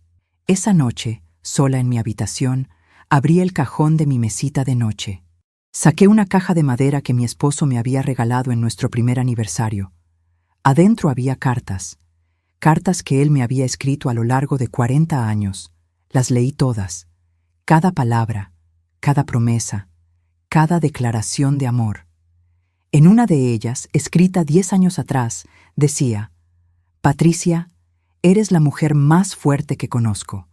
Esa noche, sola en mi habitación, abrí el cajón de mi mesita de noche. Saqué una caja de madera que mi esposo me había regalado en nuestro primer aniversario. Adentro había cartas, cartas que él me había escrito a lo largo de 40 años. Las leí todas, cada palabra, cada promesa, cada declaración de amor. En una de ellas, escrita 10 años atrás, decía: «Patricia, eres la mujer más fuerte que conozco.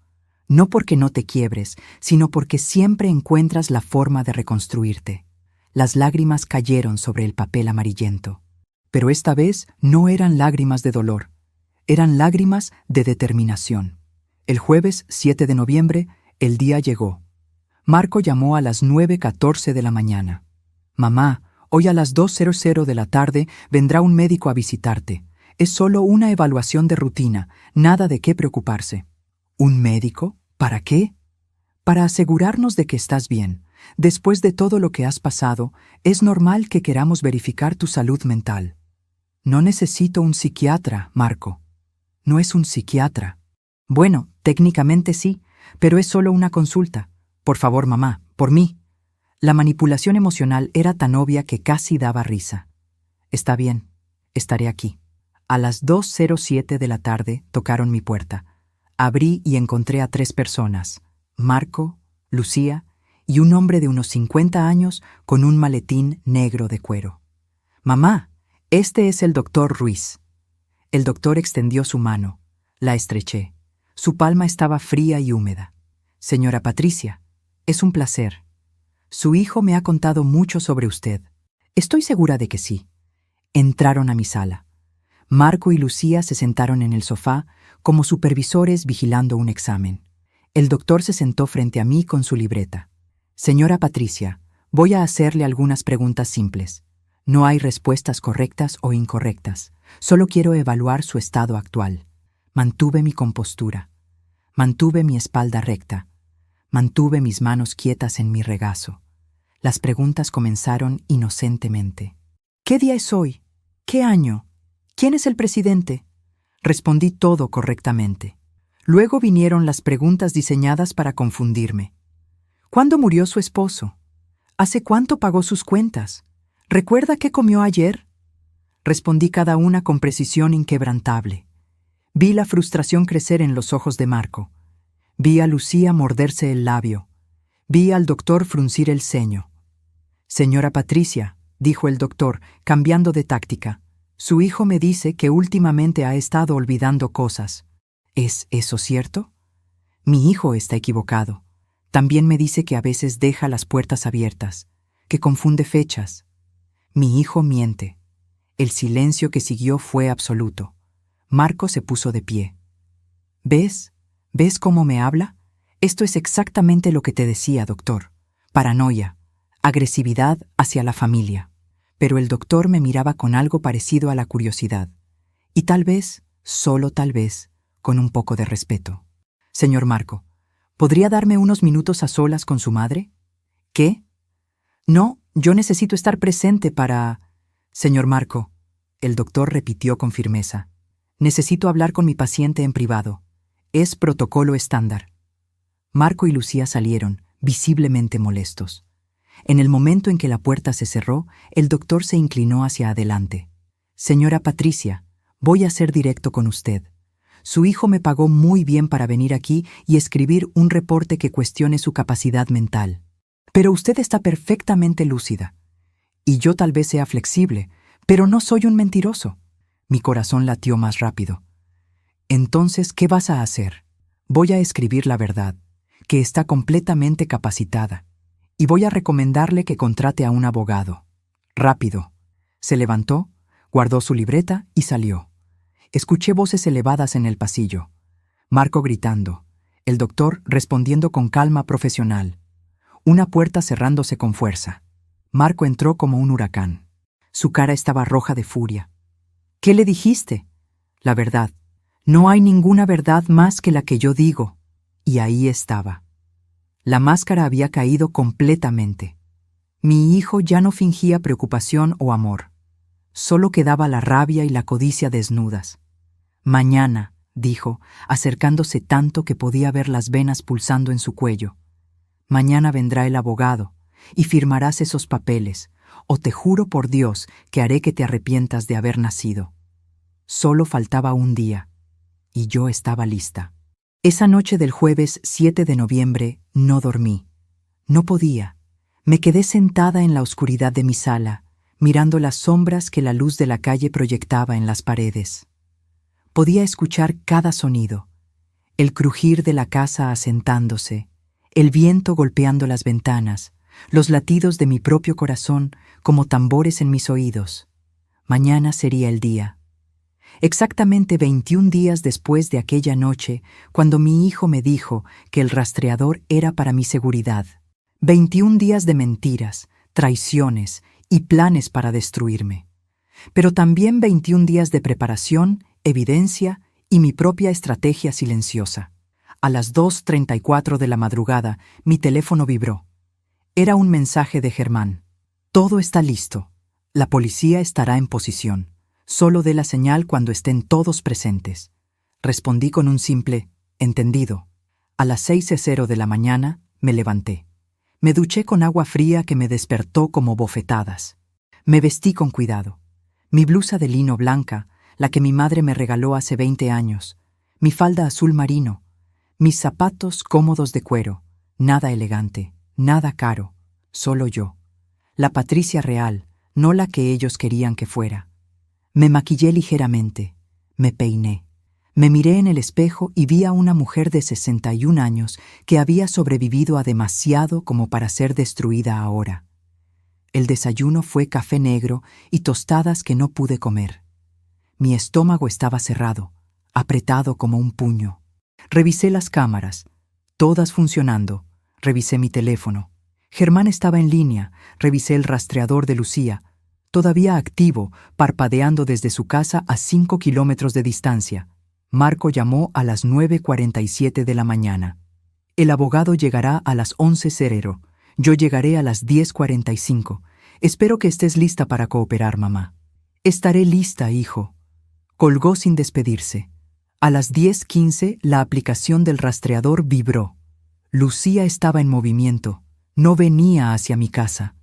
No porque no te quiebres, sino porque siempre encuentras la forma de reconstruirte». Las lágrimas cayeron sobre el papel amarillento. Pero esta vez no eran lágrimas de dolor, eran lágrimas de determinación. El jueves 7 de noviembre, el día llegó. Marco llamó a las 9:14 de la mañana. «Mamá, hoy a las 2:00 de la tarde vendrá un médico a visitarte. Es solo una evaluación de rutina, nada de qué preocuparse». ¿Un médico? ¿Para qué? Para asegurarnos de que estás bien. Después de todo lo que has pasado, es normal que queramos verificar tu salud mental. No necesito un psiquiatra, Marco. No es un psiquiatra. Bueno, técnicamente sí, pero es solo una consulta. Por favor, mamá, por mí. La manipulación emocional era tan obvia que casi daba risa. Está bien, estaré aquí. A las 2:07 de la tarde tocaron mi puerta. Abrí y encontré a 3 personas, Marco, Lucía y un hombre de unos 50 años con un maletín negro de cuero. «Mamá, este es el doctor Ruiz». El doctor extendió su mano. La estreché. Su palma estaba fría y húmeda. «Señora Patricia, es un placer. Su hijo me ha contado mucho sobre usted». «Estoy segura de que sí». Entraron a mi sala. Marco y Lucía se sentaron en el sofá como supervisores vigilando un examen. El doctor se sentó frente a mí con su libreta. «Señora Patricia, voy a hacerle algunas preguntas simples. No hay respuestas correctas o incorrectas. Solo quiero evaluar su estado actual». Mantuve mi compostura. Mantuve mi espalda recta. Mantuve mis manos quietas en mi regazo. Las preguntas comenzaron inocentemente. «¿Qué día es hoy? ¿Qué año? ¿Quién es el presidente?». Respondí todo correctamente. Luego vinieron las preguntas diseñadas para confundirme. ¿Cuándo murió su esposo? ¿Hace cuánto pagó sus cuentas? ¿Recuerda qué comió ayer? Respondí cada una con precisión inquebrantable. Vi la frustración crecer en los ojos de Marco. Vi a Lucía morderse el labio. Vi al doctor fruncir el ceño. «Señora Patricia», dijo el doctor, cambiando de táctica, «su hijo me dice que últimamente ha estado olvidando cosas. ¿Es eso cierto?» «Mi hijo está equivocado. También me dice que a veces deja las puertas abiertas, que confunde fechas. Mi hijo miente». El silencio que siguió fue absoluto. Marco se puso de pie. «¿Ves? ¿Ves cómo me habla? Esto es exactamente lo que te decía, doctor. Paranoia, agresividad hacia la familia». Pero el doctor me miraba con algo parecido a la curiosidad. Y tal vez, solo tal vez, con un poco de respeto. «Señor Marco, ¿podría darme unos minutos a solas con su madre?» «¿Qué?» «No, yo necesito estar presente para...» «Señor Marco», el doctor repitió con firmeza, «necesito hablar con mi paciente en privado. Es protocolo estándar». Marco y Lucía salieron, visiblemente molestos. En el momento en que la puerta se cerró, el doctor se inclinó hacia adelante. «Señora Patricia, voy a ser directo con usted. Su hijo me pagó muy bien para venir aquí y escribir un reporte que cuestione su capacidad mental. Pero usted está perfectamente lúcida. Y yo tal vez sea flexible, pero no soy un mentiroso». Mi corazón latió más rápido. «Entonces, ¿qué vas a hacer?» «Voy a escribir la verdad, que está completamente capacitada, y voy a recomendarle que contrate a un abogado. Rápido». Se levantó, guardó su libreta y salió. Escuché voces elevadas en el pasillo. Marco gritando, el doctor respondiendo con calma profesional. Una puerta cerrándose con fuerza. Marco entró como un huracán. Su cara estaba roja de furia. «¿Qué le dijiste?» «La verdad. No hay ninguna verdad más que la que yo digo». Y ahí estaba. La máscara había caído completamente. Mi hijo ya no fingía preocupación o amor. Solo quedaba la rabia y la codicia desnudas. «Mañana», dijo, acercándose tanto que podía ver las venas pulsando en su cuello. «Mañana vendrá el abogado y firmarás esos papeles, o te juro por Dios que haré que te arrepientas de haber nacido». Solo faltaba un día, y yo estaba lista. Esa noche del jueves 7 de noviembre no dormí. No podía. Me quedé sentada en la oscuridad de mi sala, mirando las sombras que la luz de la calle proyectaba en las paredes. Podía escuchar cada sonido, el crujir de la casa asentándose, el viento golpeando las ventanas, los latidos de mi propio corazón como tambores en mis oídos. Mañana sería el día. Exactamente 21 días después de aquella noche, cuando mi hijo me dijo que el rastreador era para mi seguridad. 21 días de mentiras, traiciones y planes para destruirme. Pero también 21 días de preparación, evidencia y mi propia estrategia silenciosa. A las 2:34 de la madrugada, mi teléfono vibró. Era un mensaje de Germán. «Todo está listo. La policía estará en posición. Solo dé la señal cuando estén todos presentes». Respondí con un simple «entendido». A las 6:00 de la mañana me levanté. Me duché con agua fría que me despertó como bofetadas. Me vestí con cuidado. Mi blusa de lino blanca, la que mi madre me regaló hace 20 años, mi falda azul marino, mis zapatos cómodos de cuero, nada elegante, nada caro, solo yo. La Patricia real, no la que ellos querían que fuera. Me maquillé ligeramente, me peiné. Me miré en el espejo y vi a una mujer de 61 años que había sobrevivido a demasiado como para ser destruida ahora. El desayuno fue café negro y tostadas que no pude comer. Mi estómago estaba cerrado, apretado como un puño. Revisé las cámaras, todas funcionando. Revisé mi teléfono. Germán estaba en línea. Revisé el rastreador de Lucía, todavía activo, parpadeando desde su casa a 5 kilómetros de distancia. Marco llamó a las 9:47 de la mañana. El abogado llegará a las 11:00. Yo llegaré a las 10:45. Espero que estés lista para cooperar, mamá. Estaré lista, hijo. Colgó sin despedirse. A las 10:15 la aplicación del rastreador vibró. Lucía estaba en movimiento. No venía hacia mi casa.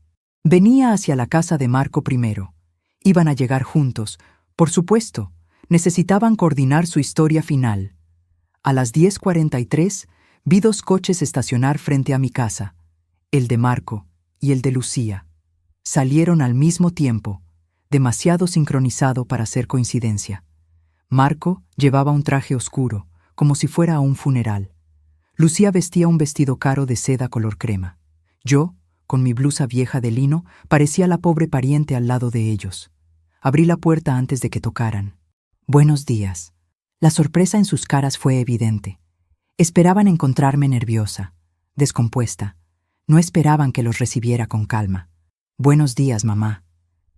Venía hacia la casa de Marco primero. Iban a llegar juntos, por supuesto, Necesitaban coordinar su historia final. A las 10:43 vi 2 coches estacionar frente a mi casa, el de Marco y el de Lucía. Salieron al mismo tiempo, demasiado sincronizado para ser coincidencia. Marco llevaba un traje oscuro, como si fuera a un funeral. Lucía vestía un vestido caro de seda color crema. Yo, con mi blusa vieja de lino, parecía la pobre pariente al lado de ellos. Abrí la puerta antes de que tocaran. «Buenos días». La sorpresa en sus caras fue evidente. Esperaban encontrarme nerviosa, descompuesta. No esperaban que los recibiera con calma. «Buenos días, mamá»,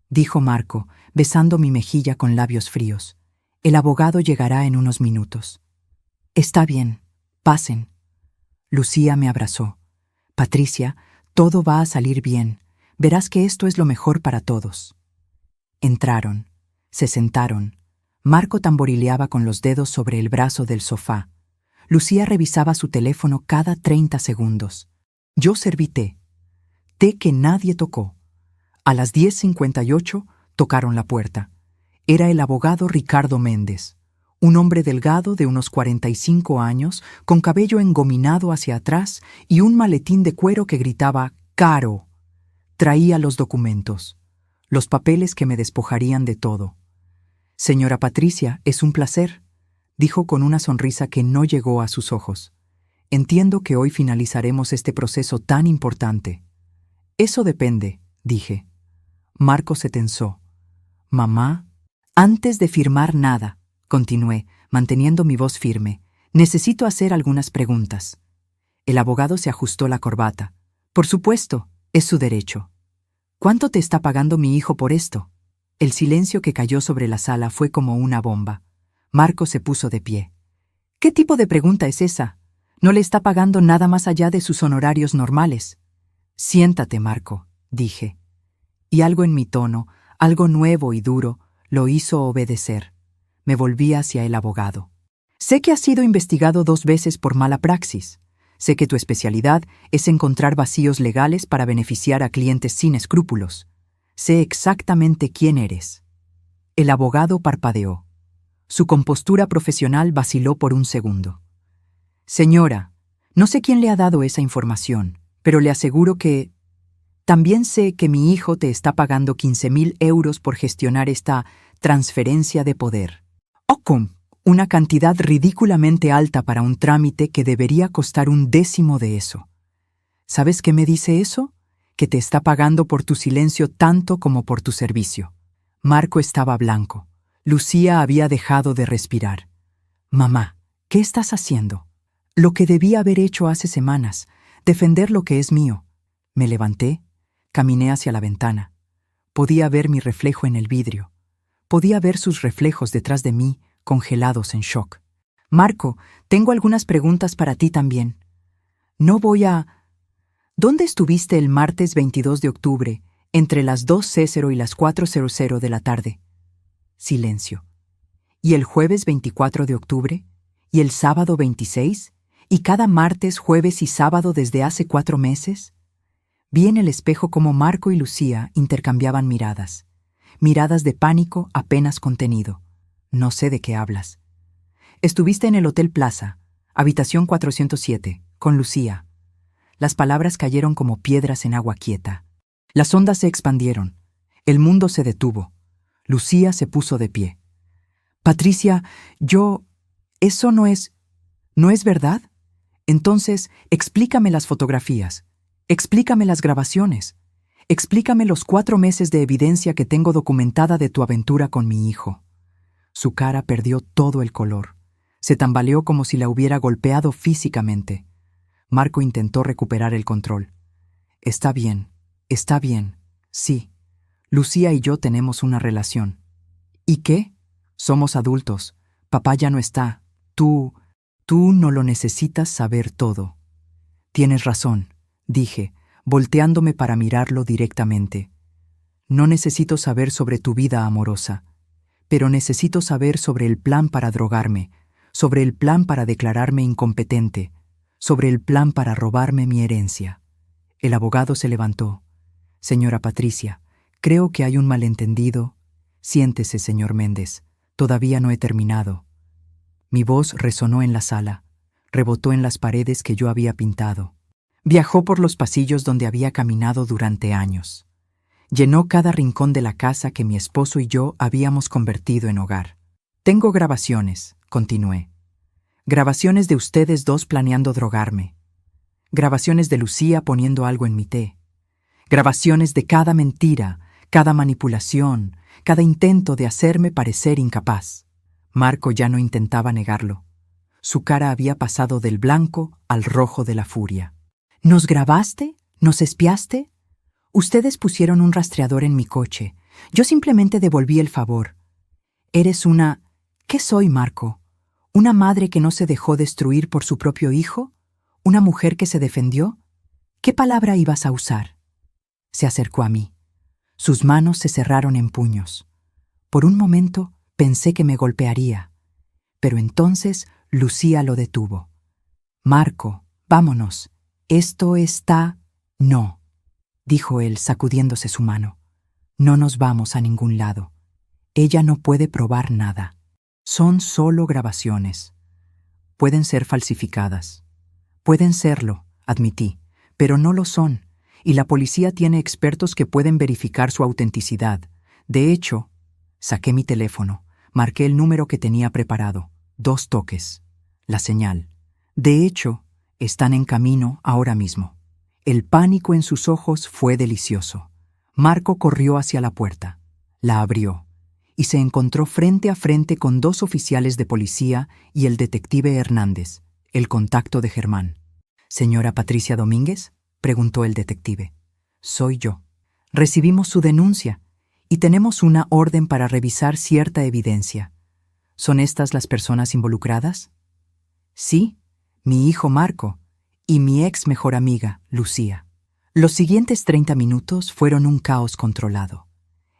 dijo Marco, besando mi mejilla con labios fríos. «El abogado llegará en unos minutos». «Está bien, pasen». Lucía me abrazó. «Patricia, todo va a salir bien. Verás que esto es lo mejor para todos». Entraron, se sentaron. Marco tamborileaba con los dedos sobre el brazo del sofá. Lucía revisaba su teléfono cada 30 segundos. Yo serví té. Té que nadie tocó. A las 10:58 tocaron la puerta. Era el abogado Ricardo Méndez, un hombre delgado de unos 45 años, con cabello engominado hacia atrás y un maletín de cuero que gritaba «Caro». Traía los documentos, los papeles que me despojarían de todo. «Señora Patricia, es un placer», dijo con una sonrisa que no llegó a sus ojos. «Entiendo que hoy finalizaremos este proceso tan importante». «Eso depende», dije. Marco se tensó. «Mamá». «Antes de firmar nada», continué, manteniendo mi voz firme, «necesito hacer algunas preguntas». El abogado se ajustó la corbata. «Por supuesto, es su derecho». «¿Cuánto te está pagando mi hijo por esto?» El silencio que cayó sobre la sala fue como una bomba. Marco se puso de pie. «¿Qué tipo de pregunta es esa? No le está pagando nada más allá de sus honorarios normales». «Siéntate, Marco», dije. Y algo en mi tono, algo nuevo y duro, lo hizo obedecer. Me volví hacia el abogado. «Sé que has sido investigado 2 veces por mala praxis. Sé que tu especialidad es encontrar vacíos legales para beneficiar a clientes sin escrúpulos. Sé exactamente quién eres». El abogado parpadeó. Su compostura profesional vaciló por un segundo. «Señora, no sé quién le ha dado esa información, pero le aseguro que... También sé que mi hijo te está pagando 15.000 euros por gestionar esta transferencia de poder. ¡Ocum! Una cantidad ridículamente alta para un trámite que debería costar 1/10 de eso. ¿Sabes qué me dice eso? Que te está pagando por tu silencio tanto como por tu servicio». Marco estaba blanco. Lucía había dejado de respirar. «Mamá, ¿qué estás haciendo?» «Lo que debía haber hecho hace semanas, defender lo que es mío». Me levanté. Caminé hacia la ventana. Podía ver mi reflejo en el vidrio. Podía ver sus reflejos detrás de mí, congelados en shock. «Marco, tengo algunas preguntas para ti también. No voy a... ¿Dónde estuviste el martes 22 de octubre, entre las 2:00 y las 4:00 de la tarde?» Silencio. «¿Y el jueves 24 de octubre? ¿Y el sábado 26? ¿Y cada martes, jueves y sábado desde hace 4 meses?» Vi en el espejo cómo Marco y Lucía intercambiaban miradas. Miradas de pánico apenas contenido. «No sé de qué hablas». «Estuviste en el Hotel Plaza, habitación 407, con Lucía». Las palabras cayeron como piedras en agua quieta. Las ondas se expandieron. El mundo se detuvo. Lucía se puso de pie. «Patricia, eso no es verdad. Entonces, explícame las fotografías. Explícame las grabaciones. Explícame los 4 meses de evidencia que tengo documentada de tu aventura con mi hijo». Su cara perdió todo el color. Se tambaleó como si la hubiera golpeado físicamente. Marco intentó recuperar el control. Está bien, sí. Lucía y yo tenemos una relación». «¿Y qué? Somos adultos. Papá ya no está. Tú no lo necesitas saber todo». «Tienes razón», dije, volteándome para mirarlo directamente. «No necesito saber sobre tu vida amorosa, pero necesito saber sobre el plan para drogarme, sobre el plan para declararme incompetente, sobre el plan para robarme mi herencia». El abogado se levantó. «Señora Patricia, creo que hay un malentendido». «Siéntese, señor Méndez. Todavía no he terminado. Mi voz resonó en la sala, rebotó en las paredes que yo había pintado. Viajó por los pasillos donde había caminado durante años. Llenó cada rincón de la casa que mi esposo y yo habíamos convertido en hogar. Tengo grabaciones, continué. Grabaciones de ustedes dos planeando drogarme. Grabaciones de Lucía poniendo algo en mi té. Grabaciones de cada mentira, cada manipulación, cada intento de hacerme parecer incapaz. Marco ya no intentaba negarlo. Su cara había pasado del blanco al rojo de la furia. ¿Nos grabaste? ¿Nos espiaste? Ustedes pusieron un rastreador en mi coche. Yo simplemente devolví el favor. Eres una... ¿Qué soy, Marco? ¿Una madre que no se dejó destruir por su propio hijo? ¿Una mujer que se defendió? ¿Qué palabra ibas a usar? Se acercó a mí. Sus manos se cerraron en puños. Por un momento pensé que me golpearía, pero entonces Lucía lo detuvo. Marco, vámonos. Esto está... No, dijo él sacudiéndose su mano. No nos vamos a ningún lado. Ella no puede probar nada. Son solo grabaciones. Pueden ser falsificadas. Pueden serlo, admití, pero no lo son, y la policía tiene expertos que pueden verificar su autenticidad. De hecho, saqué mi teléfono, marqué el número que tenía preparado. 2 toques. La señal. De hecho, están en camino ahora mismo. El pánico en sus ojos fue delicioso. Marco corrió hacia la puerta. La abrió y se encontró frente a frente con 2 oficiales de policía y el detective Hernández, el contacto de Germán. «¿Señora Patricia Domínguez?», preguntó el detective. «Soy yo. Recibimos su denuncia y tenemos una orden para revisar cierta evidencia. ¿Son estas las personas involucradas?». «Sí, mi hijo Marco y mi ex mejor amiga, Lucía». Los siguientes 30 minutos fueron un caos controlado.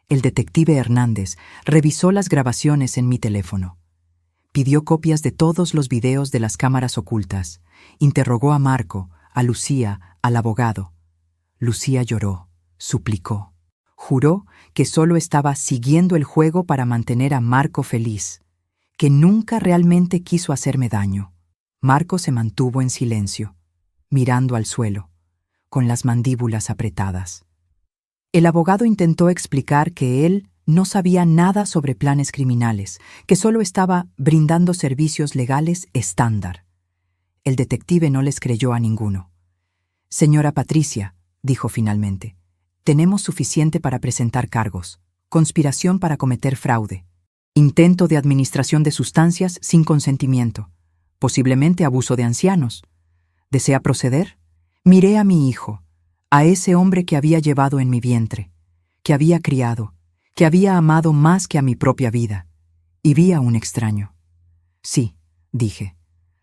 El detective Hernández revisó las grabaciones en mi teléfono. Pidió copias de todos los videos de las cámaras ocultas. Interrogó a Marco, a Lucía, al abogado. Lucía lloró, suplicó. Juró que solo estaba siguiendo el juego para mantener a Marco feliz, que nunca realmente quiso hacerme daño. Marco se mantuvo en silencio, mirando al suelo, con las mandíbulas apretadas. El abogado intentó explicar que él no sabía nada sobre planes criminales, que solo estaba brindando servicios legales estándar. El detective no les creyó a ninguno. «Señora Patricia», dijo finalmente, «tenemos suficiente para presentar cargos: conspiración para cometer fraude, intento de administración de sustancias sin consentimiento, posiblemente abuso de ancianos. ¿Desea proceder?». Miré a mi hijo, a ese hombre que había llevado en mi vientre, que había criado, que había amado más que a mi propia vida, y vi a un extraño. «Sí», dije,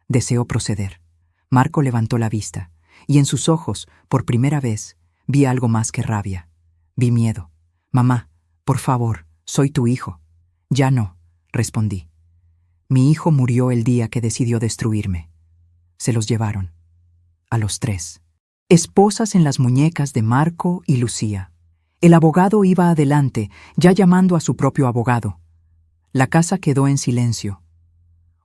«deseo proceder». Marco levantó la vista, y en sus ojos, por primera vez, vi algo más que rabia. Vi miedo. «Mamá, por favor, soy tu hijo». «Ya no», respondí. «Mi hijo murió el día que decidió destruirme». Se los llevaron. A los 3. Esposas en las muñecas de Marco y Lucía. El abogado iba adelante, ya llamando a su propio abogado. La casa quedó en silencio.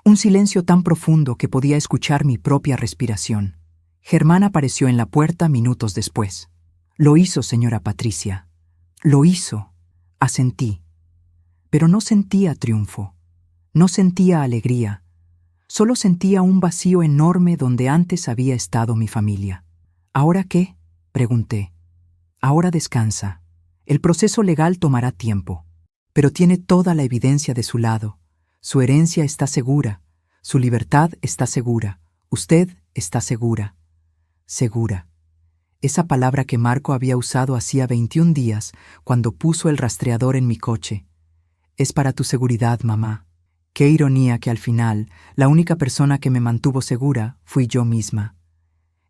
Un silencio tan profundo que podía escuchar mi propia respiración. Germán apareció en la puerta minutos después. «Lo hizo, señora Patricia. Lo hizo», asentí. Pero no sentía triunfo. No sentía alegría. Solo sentía un vacío enorme donde antes había estado mi familia. «¿Ahora qué?», pregunté. «Ahora descansa. El proceso legal tomará tiempo, pero tiene toda la evidencia de su lado. Su herencia está segura, su libertad está segura, usted está segura». Segura. Esa palabra que Marco había usado hacía 21 días cuando puso el rastreador en mi coche. «Es para tu seguridad, mamá». Qué ironía que al final la única persona que me mantuvo segura fui yo misma.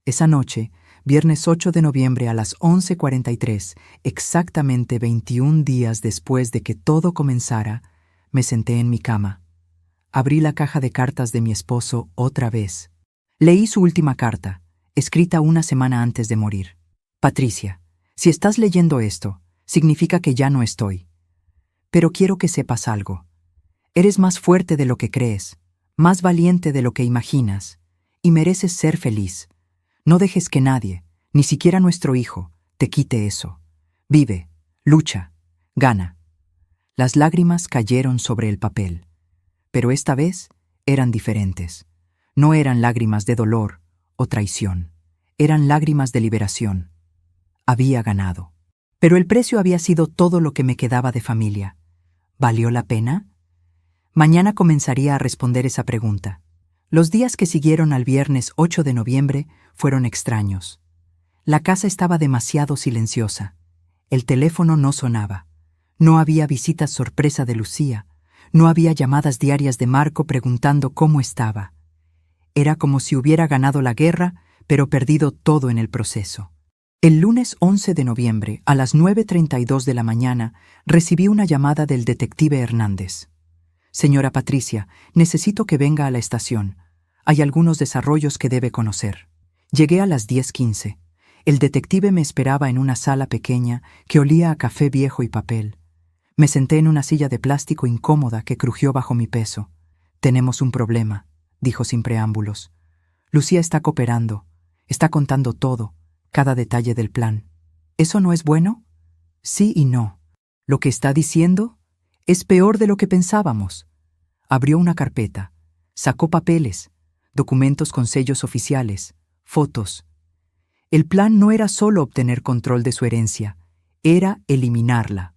Esa noche, viernes 8 de noviembre a las 11:43, exactamente 21 días después de que todo comenzara, me senté en mi cama. Abrí la caja de cartas de mi esposo otra vez. Leí su última carta, escrita una semana antes de morir. «Patricia, si estás leyendo esto, significa que ya no estoy. Pero quiero que sepas algo. Eres más fuerte de lo que crees, más valiente de lo que imaginas, y mereces ser feliz. No dejes que nadie, ni siquiera nuestro hijo, te quite eso. Vive, lucha, gana. Las lágrimas cayeron sobre el papel, pero esta vez eran diferentes. No eran lágrimas de dolor o traición, eran lágrimas de liberación. Había ganado. Pero el precio había sido todo lo que me quedaba de familia. ¿Valió la pena? Mañana comenzaría a responder esa pregunta. Los días que siguieron al viernes 8 de noviembre fueron extraños. La casa estaba demasiado silenciosa. El teléfono no sonaba. No había visitas sorpresa de Lucía. No había llamadas diarias de Marco preguntando cómo estaba. Era como si hubiera ganado la guerra, pero perdido todo en el proceso. El lunes 11 de noviembre, a las 9:32 de la mañana, recibí una llamada del detective Hernández. Señora Patricia, necesito que venga a la estación. Hay algunos desarrollos que debe conocer. Llegué a las 10:15. El detective me esperaba en una sala pequeña que olía a café viejo y papel. Me senté en una silla de plástico incómoda que crujió bajo mi peso. Tenemos un problema, dijo sin preámbulos. Lucía está cooperando, está contando todo, cada detalle del plan. ¿Eso no es bueno? Sí y no. Lo que está diciendo es peor de lo que pensábamos. Abrió una carpeta, sacó papeles, documentos con sellos oficiales, fotos. El plan no era solo obtener control de su herencia, era eliminarla.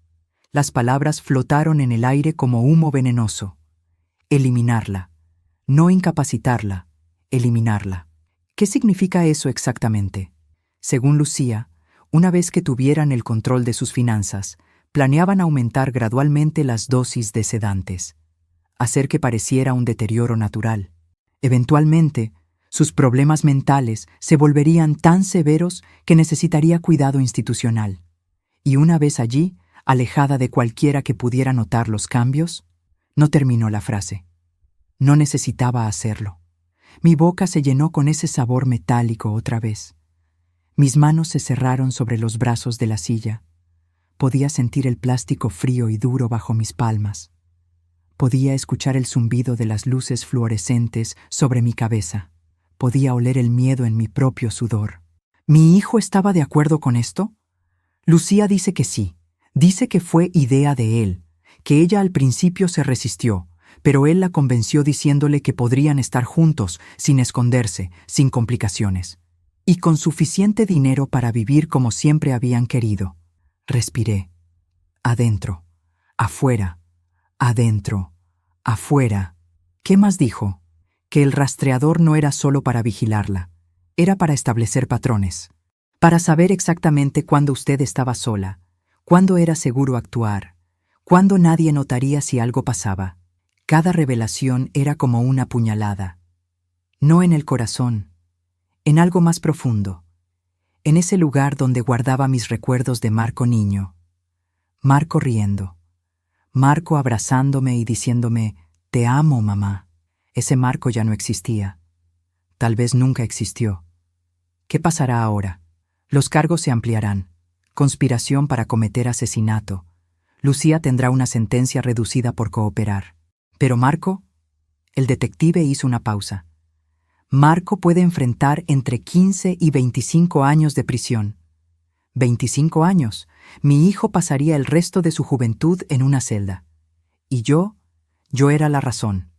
Las palabras flotaron en el aire como humo venenoso. Eliminarla. No incapacitarla, eliminarla. ¿Qué significa eso exactamente? Según Lucía, una vez que tuvieran el control de sus finanzas, planeaban aumentar gradualmente las dosis de sedantes, hacer que pareciera un deterioro natural. Eventualmente, sus problemas mentales se volverían tan severos que necesitaría cuidado institucional. Y una vez allí, alejada de cualquiera que pudiera notar los cambios, no terminó la frase. No necesitaba hacerlo. Mi boca se llenó con ese sabor metálico otra vez. Mis manos se cerraron sobre los brazos de la silla. Podía sentir el plástico frío y duro bajo mis palmas. Podía escuchar el zumbido de las luces fluorescentes sobre mi cabeza. Podía oler el miedo en mi propio sudor. ¿Mi hijo estaba de acuerdo con esto? Lucía dice que sí. Dice que fue idea de él, que ella al principio se resistió, pero él la convenció diciéndole que podrían estar juntos, sin esconderse, sin complicaciones, y con suficiente dinero para vivir como siempre habían querido. Respiré. Adentro, afuera, adentro, afuera. ¿Qué más dijo? Que el rastreador no era solo para vigilarla, era para establecer patrones, para saber exactamente cuándo usted estaba sola, cuándo era seguro actuar, cuándo nadie notaría si algo pasaba. Cada revelación era como una puñalada. No en el corazón, en algo más profundo, en ese lugar donde guardaba mis recuerdos de Marco niño. Marco riendo, Marco abrazándome y diciéndome, «Te amo, mamá». Ese Marco ya no existía. Tal vez nunca existió. ¿Qué pasará ahora? Los cargos se ampliarán. Conspiración para cometer asesinato. Lucía tendrá una sentencia reducida por cooperar. Pero Marco, el detective hizo una pausa. Marco puede enfrentar entre 15 y 25 años de prisión. 25 años. Mi hijo pasaría el resto de su juventud en una celda. Y yo era la razón.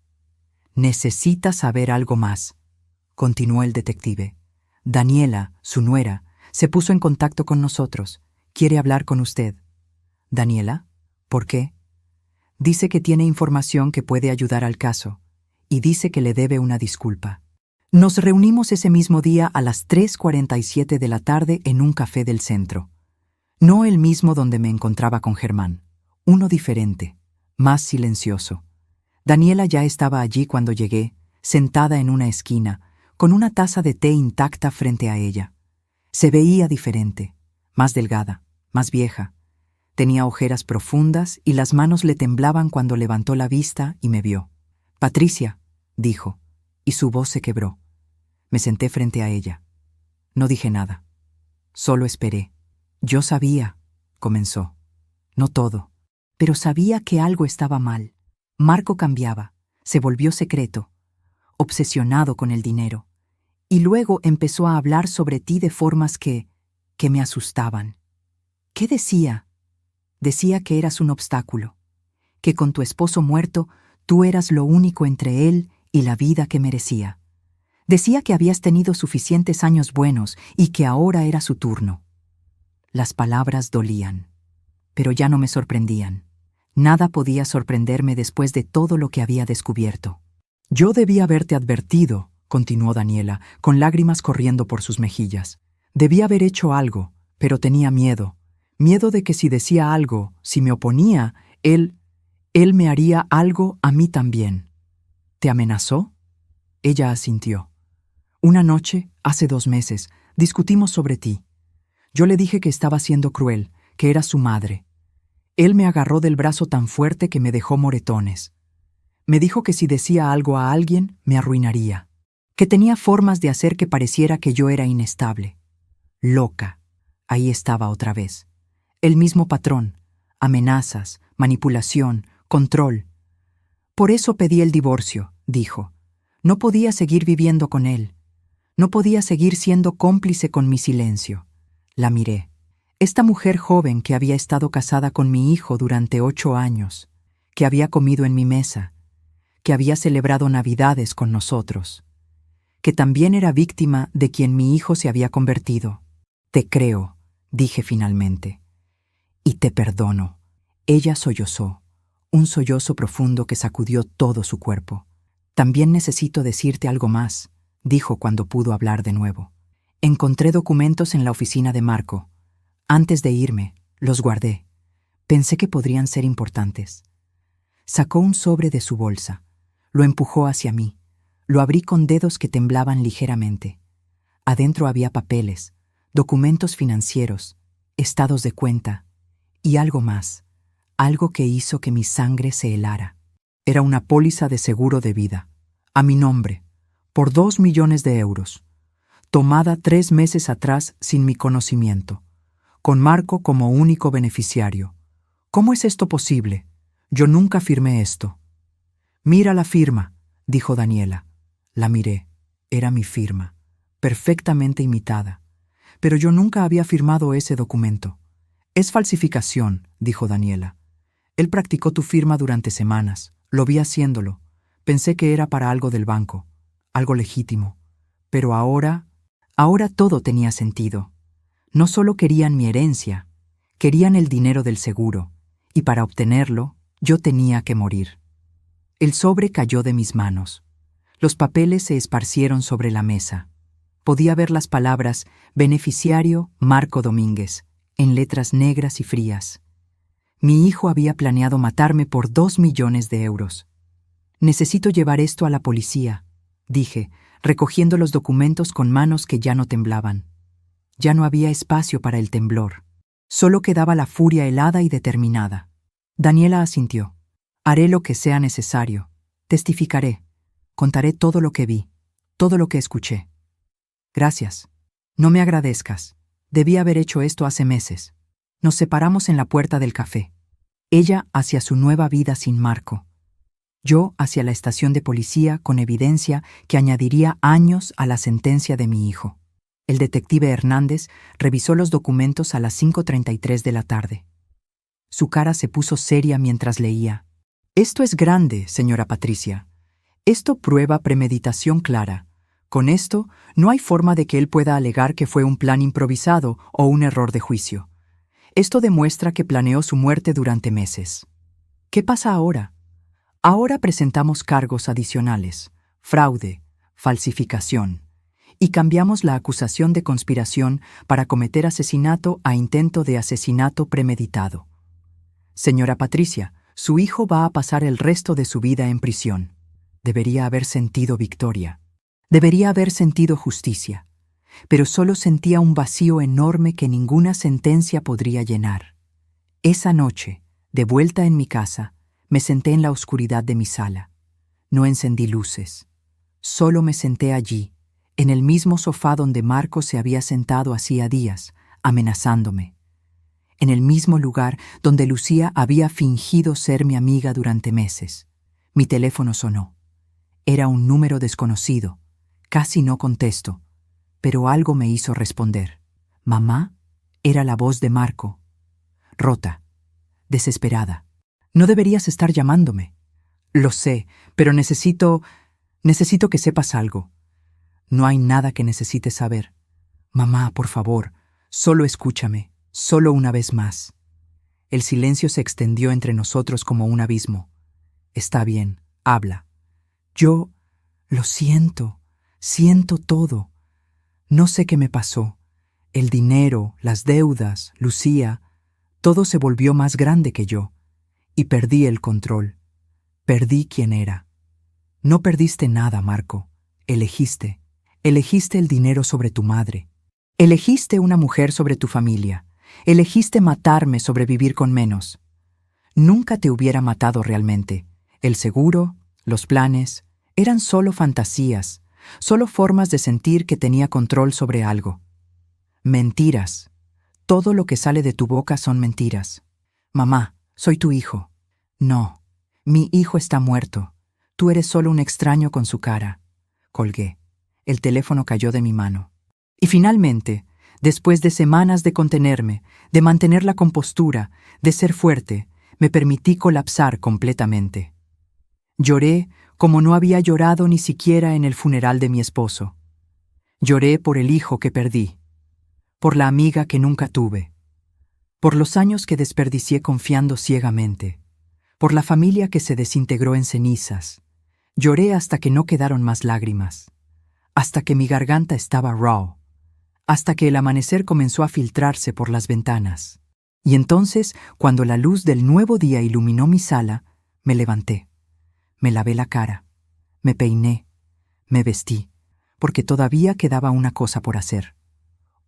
Necesita saber algo más, continuó el detective. Daniela, su nuera, se puso en contacto con nosotros. Quiere hablar con usted. ¿Daniela? ¿Por qué? Dice que tiene información que puede ayudar al caso, y dice que le debe una disculpa. Nos reunimos ese mismo día a las 3:47 de la tarde en un café del centro. No el mismo donde me encontraba con Germán, uno diferente, más silencioso. Daniela ya estaba allí cuando llegué, sentada en una esquina, con una taza de té intacta frente a ella. Se veía diferente, más delgada, más vieja. Tenía ojeras profundas y las manos le temblaban cuando levantó la vista y me vio. «Patricia», dijo, y su voz se quebró. Me senté frente a ella. No dije nada. Solo esperé. Yo sabía, comenzó. No todo, pero sabía que algo estaba mal. Marco cambiaba, se volvió secreto, obsesionado con el dinero, y luego empezó a hablar sobre ti de formas que me asustaban. ¿Qué decía? Decía que eras un obstáculo, que con tu esposo muerto tú eras lo único entre él y la vida que merecía. Decía que habías tenido suficientes años buenos y que ahora era su turno. Las palabras dolían, pero ya no me sorprendían. Nada podía sorprenderme después de todo lo que había descubierto. Yo debía haberte advertido, continuó Daniela, con lágrimas corriendo por sus mejillas. Debía haber hecho algo, pero tenía miedo. Miedo de que si decía algo, si me oponía, él me haría algo a mí también. ¿Te amenazó? Ella asintió. Una noche, hace 2 meses, discutimos sobre ti. Yo le dije que estaba siendo cruel, que era su madre. Él me agarró del brazo tan fuerte que me dejó moretones. Me dijo que si decía algo a alguien, me arruinaría. Que tenía formas de hacer que pareciera que yo era inestable. Loca. Ahí estaba otra vez. El mismo patrón. Amenazas, manipulación, control. Por eso pedí el divorcio, dijo. No podía seguir viviendo con él. No podía seguir siendo cómplice con mi silencio. La miré. Esta mujer joven que había estado casada con mi hijo durante 8 años, que había comido en mi mesa, que había celebrado Navidades con nosotros, que también era víctima de quien mi hijo se había convertido. Te creo, dije finalmente. Y te perdono. Ella sollozó, un sollozo profundo que sacudió todo su cuerpo. También necesito decirte algo más, dijo cuando pudo hablar de nuevo. Encontré documentos en la oficina de Marco. Antes de irme, los guardé. Pensé que podrían ser importantes. Sacó un sobre de su bolsa. Lo empujó hacia mí. Lo abrí con dedos que temblaban ligeramente. Adentro había papeles, documentos financieros, estados de cuenta y algo más, algo que hizo que mi sangre se helara. Era una póliza de seguro de vida, a mi nombre, por 2 millones de euros, tomada 3 meses atrás sin mi conocimiento, con Marco como único beneficiario. ¿Cómo es esto posible? Yo nunca firmé esto. Mira la firma, dijo Daniela. La miré. Era mi firma, perfectamente imitada. Pero yo nunca había firmado ese documento. Es falsificación, dijo Daniela. Él practicó tu firma durante semanas. Lo vi haciéndolo. Pensé que era para algo del banco, algo legítimo. Pero ahora todo tenía sentido. No solo querían mi herencia, querían el dinero del seguro, y para obtenerlo, yo tenía que morir. El sobre cayó de mis manos. Los papeles se esparcieron sobre la mesa. Podía ver las palabras beneficiario Marco Domínguez, en letras negras y frías. Mi hijo había planeado matarme por 2 millones de euros. Necesito llevar esto a la policía, dije, recogiendo los documentos con manos que ya no temblaban. Ya no había espacio para el temblor. Solo quedaba la furia helada y determinada. Daniela asintió. Haré lo que sea necesario. Testificaré. Contaré todo lo que vi, todo lo que escuché. Gracias. No me agradezcas. Debí haber hecho esto hace meses. Nos separamos en la puerta del café. Ella hacia su nueva vida sin Marco. Yo hacia la estación de policía con evidencia que añadiría años a la sentencia de mi hijo. El detective Hernández revisó los documentos a las 5:33 de la tarde. Su cara se puso seria mientras leía. Esto es grande, señora Patricia. Esto prueba premeditación clara. Con esto, no hay forma de que él pueda alegar que fue un plan improvisado o un error de juicio. Esto demuestra que planeó su muerte durante meses. ¿Qué pasa ahora? Ahora presentamos cargos adicionales, fraude, falsificación, y cambiamos la acusación de conspiración para cometer asesinato a intento de asesinato premeditado. Señora Patricia, su hijo va a pasar el resto de su vida en prisión. Debería haber sentido victoria. Debería haber sentido justicia. Pero solo sentía un vacío enorme que ninguna sentencia podría llenar. Esa noche, de vuelta en mi casa, me senté en la oscuridad de mi sala. No encendí luces. Solo me senté allí, en el mismo sofá donde Marco se había sentado hacía días, amenazándome. En el mismo lugar donde Lucía había fingido ser mi amiga durante meses. Mi teléfono sonó. Era un número desconocido. Casi no contesto, pero algo me hizo responder. «Mamá», era la voz de Marco. Rota, desesperada. «No deberías estar llamándome». «Lo sé, pero necesito que sepas algo». «No hay nada que necesites saber». «Mamá, por favor, solo escúchame, solo una vez más». El silencio se extendió entre nosotros como un abismo. «Está bien, habla». «Yo lo siento, siento todo. No sé qué me pasó. El dinero, las deudas, Lucía, todo se volvió más grande que yo. Y perdí el control. Perdí quién era». «No perdiste nada, Marco. Elegiste. Elegiste el dinero sobre tu madre. Elegiste una mujer sobre tu familia. Elegiste matarme sobre vivir con menos. Nunca te hubiera matado realmente. El seguro, los planes, eran solo fantasías, solo formas de sentir que tenía control sobre algo. Mentiras. Todo lo que sale de tu boca son mentiras. Mamá, soy tu hijo». «No, mi hijo está muerto. Tú eres solo un extraño con su cara». Colgué. El teléfono cayó de mi mano. Y finalmente, después de semanas de contenerme, de mantener la compostura, de ser fuerte, me permití colapsar completamente. Lloré como no había llorado ni siquiera en el funeral de mi esposo. Lloré por el hijo que perdí, por la amiga que nunca tuve, por los años que desperdicié confiando ciegamente, por la familia que se desintegró en cenizas. Lloré hasta que no quedaron más lágrimas, hasta que mi garganta estaba raw, hasta que el amanecer comenzó a filtrarse por las ventanas. Y entonces, cuando la luz del nuevo día iluminó mi sala, me levanté, me lavé la cara, me peiné, me vestí, porque todavía quedaba una cosa por hacer.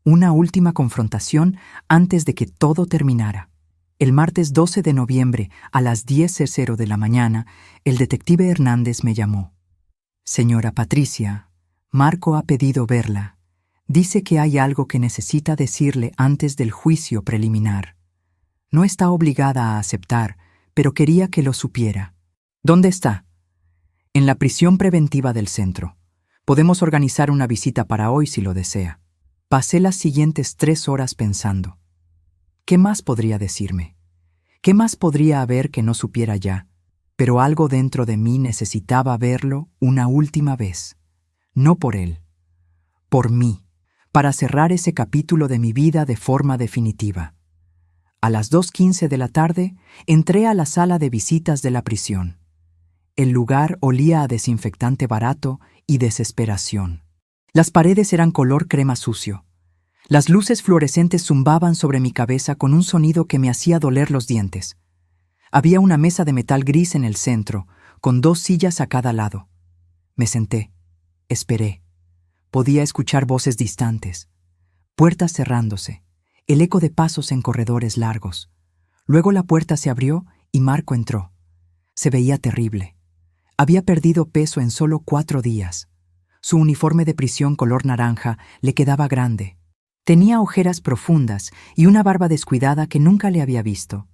Una última confrontación antes de que todo terminara. El martes 12 de noviembre, a las 10:00 de la mañana, el detective Hernández me llamó. «Señora Patricia, Marco ha pedido verla. Dice que hay algo que necesita decirle antes del juicio preliminar. No está obligada a aceptar, pero quería que lo supiera». «¿Dónde está?» «En la prisión preventiva del centro. Podemos organizar una visita para hoy si lo desea». Pasé las siguientes 3 horas pensando. ¿Qué más podría decirme? ¿Qué más podría haber que no supiera ya? Pero algo dentro de mí necesitaba verlo una última vez. No por él, por mí, para cerrar ese capítulo de mi vida de forma definitiva. A las 2:15 de la tarde, entré a la sala de visitas de la prisión. El lugar olía a desinfectante barato y desesperación. Las paredes eran color crema sucio. Las luces fluorescentes zumbaban sobre mi cabeza con un sonido que me hacía doler los dientes. Había una mesa de metal gris en el centro, con 2 sillas a cada lado. Me senté. Esperé. Podía escuchar voces distantes, puertas cerrándose, el eco de pasos en corredores largos. Luego la puerta se abrió y Marco entró. Se veía terrible. Había perdido peso en solo 4 días. Su uniforme de prisión color naranja le quedaba grande. Tenía ojeras profundas y una barba descuidada que nunca le había visto.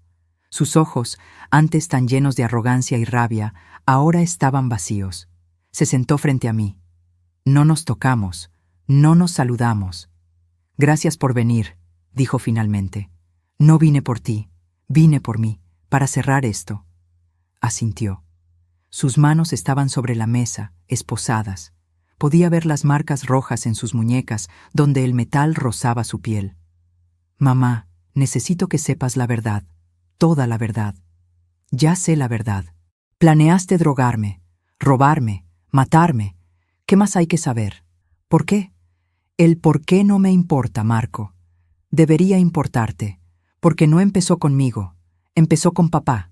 Sus ojos, antes tan llenos de arrogancia y rabia, ahora estaban vacíos. Se sentó frente a mí. No nos tocamos, no nos saludamos. «Gracias por venir», dijo finalmente. «No vine por ti, vine por mí, para cerrar esto». Asintió. Sus manos estaban sobre la mesa, esposadas. Podía ver las marcas rojas en sus muñecas, donde el metal rozaba su piel. «Mamá, necesito que sepas la verdad, toda la verdad. Ya sé la verdad. Planeaste drogarme, robarme, matarme. ¿Qué más hay que saber? ¿Por qué? El por qué no me importa, Marco. Debería importarte, porque no empezó conmigo, empezó con papá».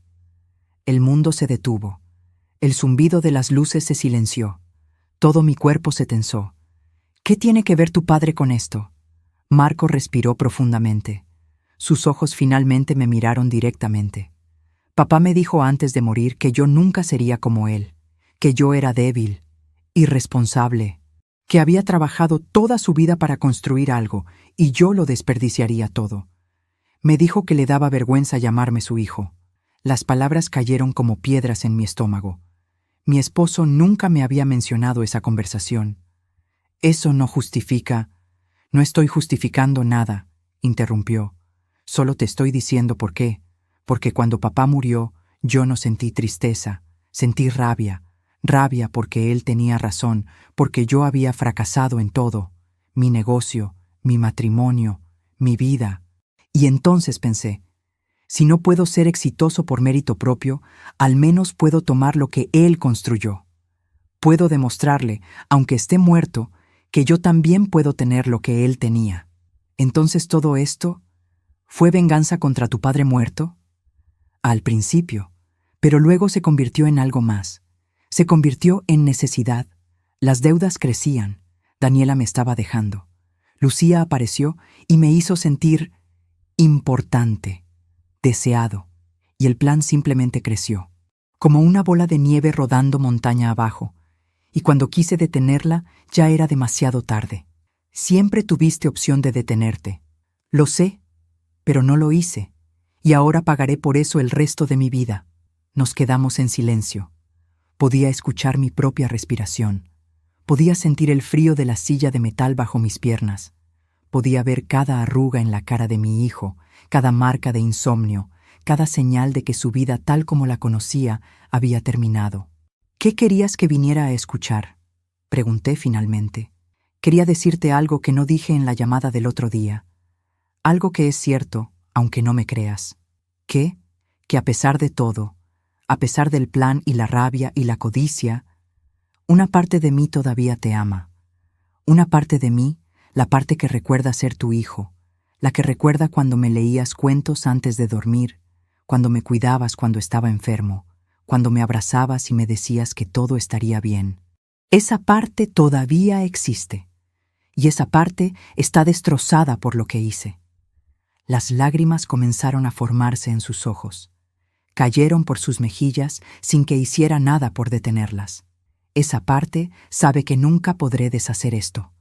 El mundo se detuvo. El zumbido de las luces se silenció. Todo mi cuerpo se tensó. ¿Qué tiene que ver tu padre con esto? Marco respiró profundamente. Sus ojos finalmente me miraron directamente. Papá me dijo antes de morir que yo nunca sería como él, que yo era débil, irresponsable, que había trabajado toda su vida para construir algo y yo lo desperdiciaría todo. Me dijo que le daba vergüenza llamarme su hijo. Las palabras cayeron como piedras en mi estómago. Mi esposo nunca me había mencionado esa conversación. Eso no justifica. No estoy justificando nada, interrumpió. Solo te estoy diciendo por qué. Porque cuando papá murió, yo no sentí tristeza, sentí rabia. Rabia porque él tenía razón, porque yo había fracasado en todo. Mi negocio, mi matrimonio, mi vida. Y entonces pensé, si no puedo ser exitoso por mérito propio, al menos puedo tomar lo que él construyó. Puedo demostrarle, aunque esté muerto, que yo también puedo tener lo que él tenía. Entonces todo esto, ¿fue venganza contra tu padre muerto? Al principio, pero luego se convirtió en algo más. Se convirtió en necesidad. Las deudas crecían. Daniela me estaba dejando. Lucía apareció y me hizo sentir importante, deseado, y el plan simplemente creció, como una bola de nieve rodando montaña abajo, y cuando quise detenerla ya era demasiado tarde. Siempre tuviste opción de detenerte. Lo sé, pero no lo hice, y ahora pagaré por eso el resto de mi vida. Nos quedamos en silencio. Podía escuchar mi propia respiración. Podía sentir el frío de la silla de metal bajo mis piernas. Podía ver cada arruga en la cara de mi hijo, cada marca de insomnio, cada señal de que su vida tal como la conocía había terminado. ¿Qué querías que viniera a escuchar?, pregunté finalmente. Quería decirte algo que no dije en la llamada del otro día. Algo que es cierto, aunque no me creas. Que a pesar de todo, a pesar del plan y la rabia y la codicia, una parte de mí todavía te ama. Una parte de mí, la parte que recuerda ser tu hijo, la que recuerda cuando me leías cuentos antes de dormir, cuando me cuidabas cuando estaba enfermo, cuando me abrazabas y me decías que todo estaría bien. Esa parte todavía existe, y esa parte está destrozada por lo que hice. Las lágrimas comenzaron a formarse en sus ojos. Cayeron por sus mejillas sin que hiciera nada por detenerlas. Esa parte sabe que nunca podré deshacer esto,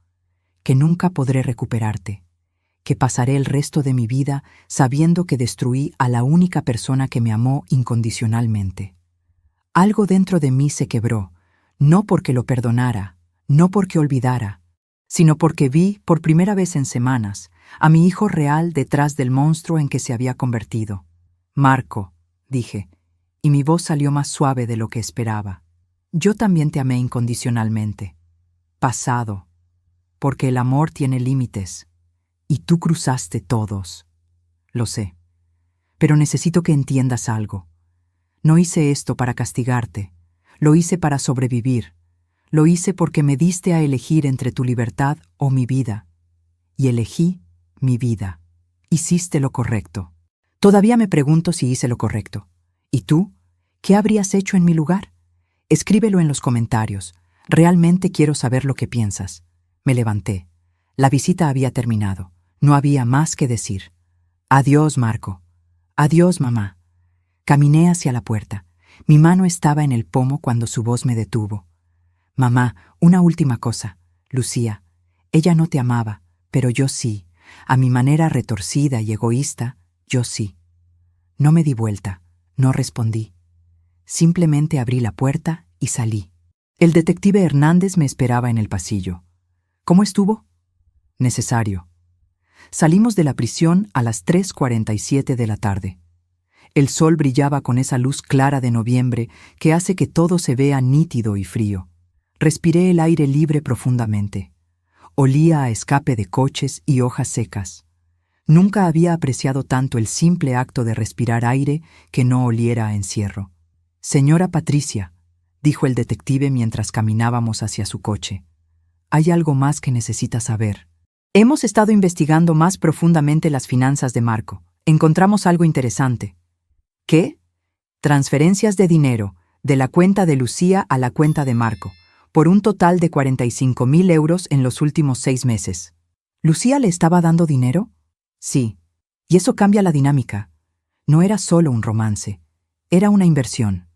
que nunca podré recuperarte, que pasaré el resto de mi vida sabiendo que destruí a la única persona que me amó incondicionalmente. Algo dentro de mí se quebró, no porque lo perdonara, no porque olvidara, sino porque vi, por primera vez en semanas, a mi hijo real detrás del monstruo en que se había convertido. Marco, dije, y mi voz salió más suave de lo que esperaba. Yo también te amé incondicionalmente. Pasado, porque el amor tiene límites, y tú cruzaste todos. Lo sé, pero necesito que entiendas algo. No hice esto para castigarte, lo hice para sobrevivir. Lo hice porque me diste a elegir entre tu libertad o mi vida. Y elegí mi vida. Hiciste lo correcto. Todavía me pregunto si hice lo correcto. ¿Y tú? ¿Qué habrías hecho en mi lugar? Escríbelo en los comentarios. Realmente quiero saber lo que piensas. Me levanté. La visita había terminado. No había más que decir. Adiós, Marco. Adiós, mamá. Caminé hacia la puerta. Mi mano estaba en el pomo cuando su voz me detuvo. Mamá, una última cosa. Lucía, ella no te amaba, pero yo sí. A mi manera retorcida y egoísta, yo sí. No me di vuelta, no respondí. Simplemente abrí la puerta y salí. El detective Hernández me esperaba en el pasillo. ¿Cómo estuvo? Necesario. Salimos de la prisión a las 3:47 de la tarde. El sol brillaba con esa luz clara de noviembre que hace que todo se vea nítido y frío. Respiré el aire libre profundamente. Olía a escape de coches y hojas secas. Nunca había apreciado tanto el simple acto de respirar aire que no oliera a encierro. Señora Patricia, dijo el detective mientras caminábamos hacia su coche. Hay algo más que necesita saber. Hemos estado investigando más profundamente las finanzas de Marco. Encontramos algo interesante. ¿Qué? Transferencias de dinero, de la cuenta de Lucía a la cuenta de Marco, por un total de 45.000 euros en los últimos 6 meses. ¿Lucía le estaba dando dinero? Sí, y eso cambia la dinámica. No era solo un romance, era una inversión.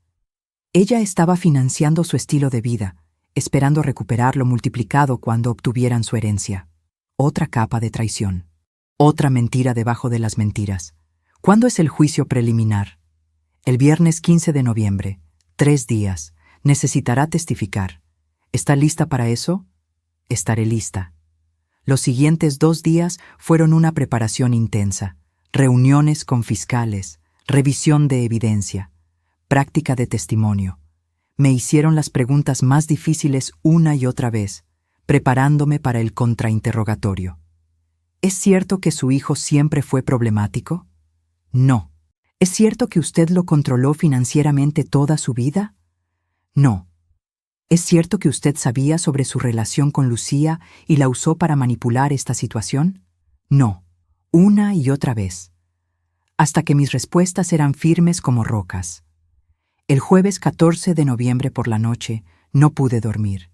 Ella estaba financiando su estilo de vida, esperando recuperarlo multiplicado cuando obtuvieran su herencia. Otra capa de traición. Otra mentira debajo de las mentiras. ¿Cuándo es el juicio preliminar? El viernes 15 de noviembre. 3 días. Necesitará testificar. ¿Está lista para eso? Estaré lista. Los siguientes 2 días fueron una preparación intensa. Reuniones con fiscales, revisión de evidencia, práctica de testimonio. Me hicieron las preguntas más difíciles una y otra vez, preparándome para el contrainterrogatorio. ¿Es cierto que su hijo siempre fue problemático? No. ¿Es cierto que usted lo controló financieramente toda su vida? No. ¿Es cierto que usted sabía sobre su relación con Lucía y la usó para manipular esta situación? No. Una y otra vez. Hasta que mis respuestas eran firmes como rocas. El jueves 14 de noviembre por la noche no pude dormir.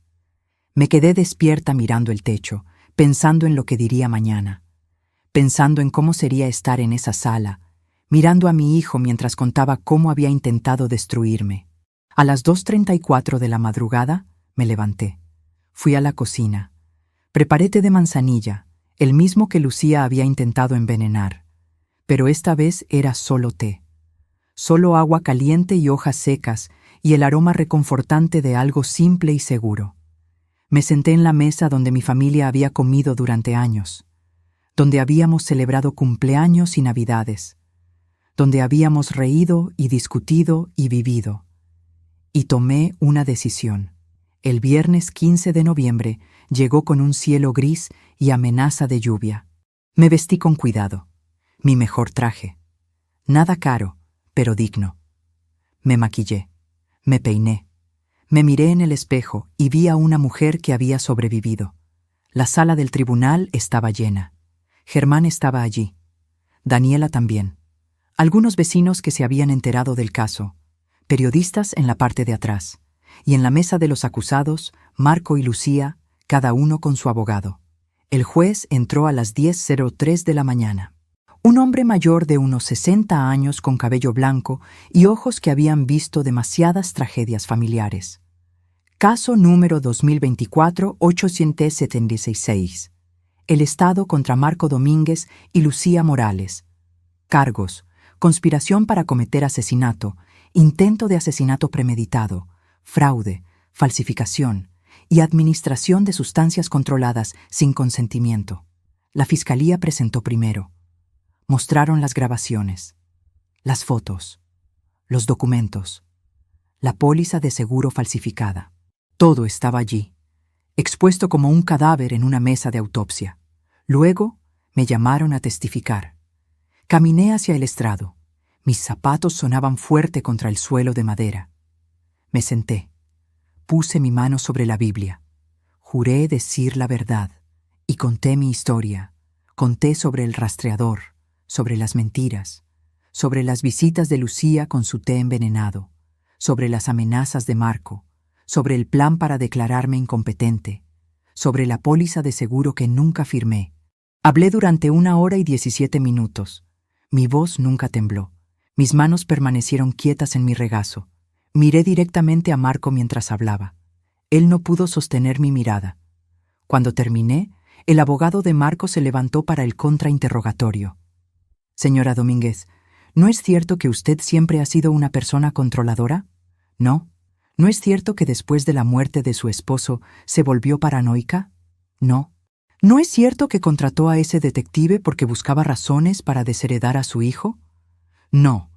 Me quedé despierta mirando el techo, pensando en lo que diría mañana, pensando en cómo sería estar en esa sala, mirando a mi hijo mientras contaba cómo había intentado destruirme. A las 2:34 de la madrugada me levanté. Fui a la cocina. Preparé té de manzanilla, el mismo que Lucía había intentado envenenar. Pero esta vez era solo té. Solo agua caliente y hojas secas y el aroma reconfortante de algo simple y seguro. Me senté en la mesa donde mi familia había comido durante años, donde habíamos celebrado cumpleaños y navidades, donde habíamos reído y discutido y vivido. Y tomé una decisión. El viernes 15 de noviembre llegó con un cielo gris y amenaza de lluvia. Me vestí con cuidado. Mi mejor traje. Nada caro, pero digno. Me maquillé. Me peiné. Me miré en el espejo y vi a una mujer que había sobrevivido. La sala del tribunal estaba llena. Germán estaba allí. Daniela también. Algunos vecinos que se habían enterado del caso. Periodistas en la parte de atrás. Y en la mesa de los acusados, Marco y Lucía, cada uno con su abogado. El juez entró a las 10:03 de la mañana. Un hombre mayor de unos 60 años con cabello blanco y ojos que habían visto demasiadas tragedias familiares. Caso número 2024-876. El Estado contra Marco Domínguez y Lucía Morales. Cargos: conspiración para cometer asesinato, intento de asesinato premeditado, fraude, falsificación y administración de sustancias controladas sin consentimiento. La Fiscalía presentó primero. Mostraron las grabaciones, las fotos, los documentos, la póliza de seguro falsificada. Todo estaba allí, expuesto como un cadáver en una mesa de autopsia. Luego me llamaron a testificar. Caminé hacia el estrado. Mis zapatos sonaban fuerte contra el suelo de madera. Me senté. Puse mi mano sobre la Biblia. Juré decir la verdad y conté mi historia. Conté sobre el rastreador, sobre las mentiras, sobre las visitas de Lucía con su té envenenado, sobre las amenazas de Marco, sobre el plan para declararme incompetente, sobre la póliza de seguro que nunca firmé. Hablé durante 1 hora y 17 minutos. Mi voz nunca tembló. Mis manos permanecieron quietas en mi regazo. Miré directamente a Marco mientras hablaba. Él no pudo sostener mi mirada. Cuando terminé, el abogado de Marco se levantó para el contrainterrogatorio. Señora Domínguez, ¿no es cierto que usted siempre ha sido una persona controladora? ¿No? ¿No es cierto que después de la muerte de su esposo se volvió paranoica? No. ¿No es cierto que contrató a ese detective porque buscaba razones para desheredar a su hijo? No.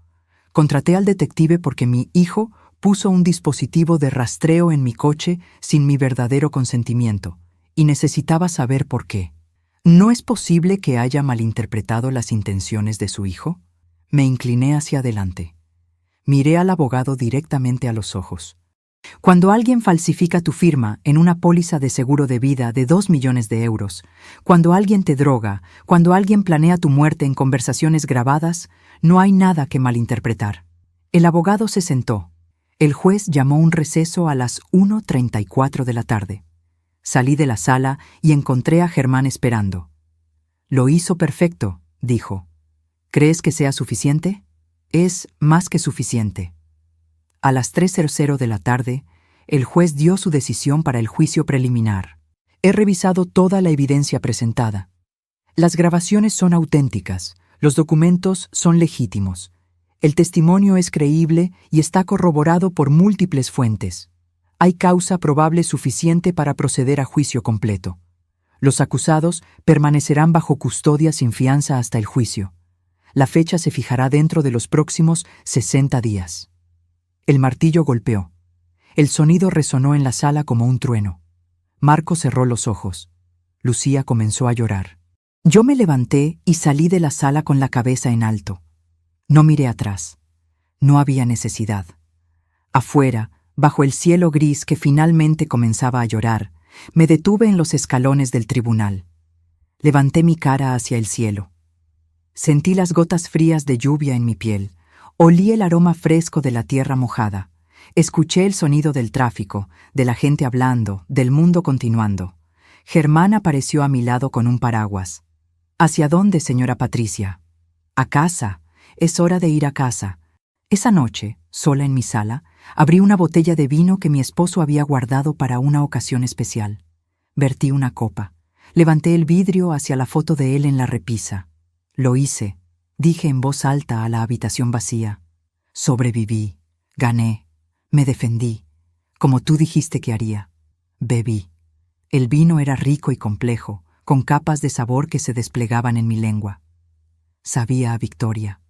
Contraté al detective porque mi hijo puso un dispositivo de rastreo en mi coche sin mi verdadero consentimiento, y necesitaba saber por qué. ¿No es posible que haya malinterpretado las intenciones de su hijo? Me incliné hacia adelante. Miré al abogado directamente a los ojos. Cuando alguien falsifica tu firma en una póliza de seguro de vida de 2 millones de euros, cuando alguien te droga, cuando alguien planea tu muerte en conversaciones grabadas, no hay nada que malinterpretar. El abogado se sentó. El juez llamó un receso a las 1:34 de la tarde. Salí de la sala y encontré a Germán esperando. Lo hizo perfecto, dijo. ¿Crees que sea suficiente? Es más que suficiente. A las 3:00 de la tarde, el juez dio su decisión para el juicio preliminar. He revisado toda la evidencia presentada. Las grabaciones son auténticas, los documentos son legítimos. El testimonio es creíble y está corroborado por múltiples fuentes. Hay causa probable suficiente para proceder a juicio completo. Los acusados permanecerán bajo custodia sin fianza hasta el juicio. La fecha se fijará dentro de los próximos 60 días. El martillo golpeó. El sonido resonó en la sala como un trueno. Marco cerró los ojos. Lucía comenzó a llorar. Yo me levanté y salí de la sala con la cabeza en alto. No miré atrás. No había necesidad. Afuera, bajo el cielo gris que finalmente comenzaba a llorar, me detuve en los escalones del tribunal. Levanté mi cara hacia el cielo. Sentí las gotas frías de lluvia en mi piel. Olí el aroma fresco de la tierra mojada. Escuché el sonido del tráfico, de la gente hablando, del mundo continuando. Germán apareció a mi lado con un paraguas. ¿Hacia dónde, señora Patricia? A casa. Es hora de ir a casa. Esa noche, sola en mi sala, abrí una botella de vino que mi esposo había guardado para una ocasión especial. Vertí una copa. Levanté el vidrio hacia la foto de él en la repisa. Lo hice. Dije en voz alta a la habitación vacía. Sobreviví. Gané. Me defendí. Como tú dijiste que haría. Bebí. El vino era rico y complejo, con capas de sabor que se desplegaban en mi lengua. Sabía a victoria.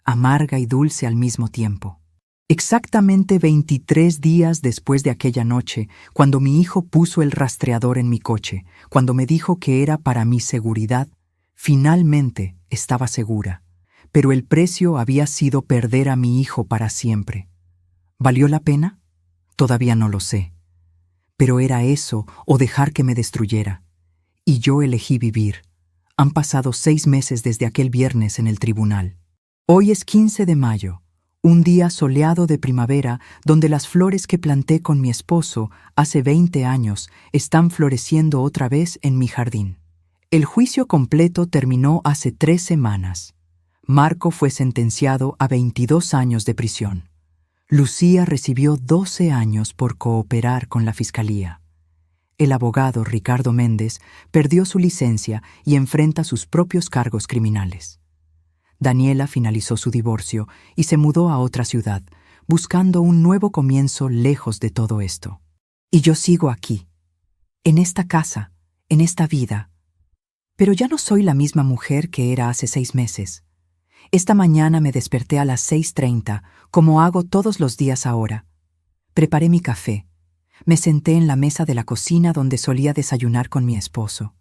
Amarga y dulce al mismo tiempo. Exactamente 23 días después de aquella noche, cuando mi hijo puso el rastreador en mi coche, cuando me dijo que era para mi seguridad, finalmente estaba segura. Pero el precio había sido perder a mi hijo para siempre. ¿Valió la pena? Todavía no lo sé. Pero era eso o dejar que me destruyera. Y yo elegí vivir. Han pasado 6 meses desde aquel viernes en el tribunal. Hoy es 15 de mayo, un día soleado de primavera donde las flores que planté con mi esposo hace 20 años están floreciendo otra vez en mi jardín. El juicio completo terminó hace 3 semanas. Marco fue sentenciado a 22 años de prisión. Lucía recibió 12 años por cooperar con la fiscalía. El abogado Ricardo Méndez perdió su licencia y enfrenta sus propios cargos criminales. Daniela finalizó su divorcio y se mudó a otra ciudad, buscando un nuevo comienzo lejos de todo esto. Y yo sigo aquí, en esta casa, en esta vida. Pero ya no soy la misma mujer que era hace 6 meses. Esta mañana me desperté a las 6:30, como hago todos los días ahora. Preparé mi café. Me senté en la mesa de la cocina donde solía desayunar con mi esposo,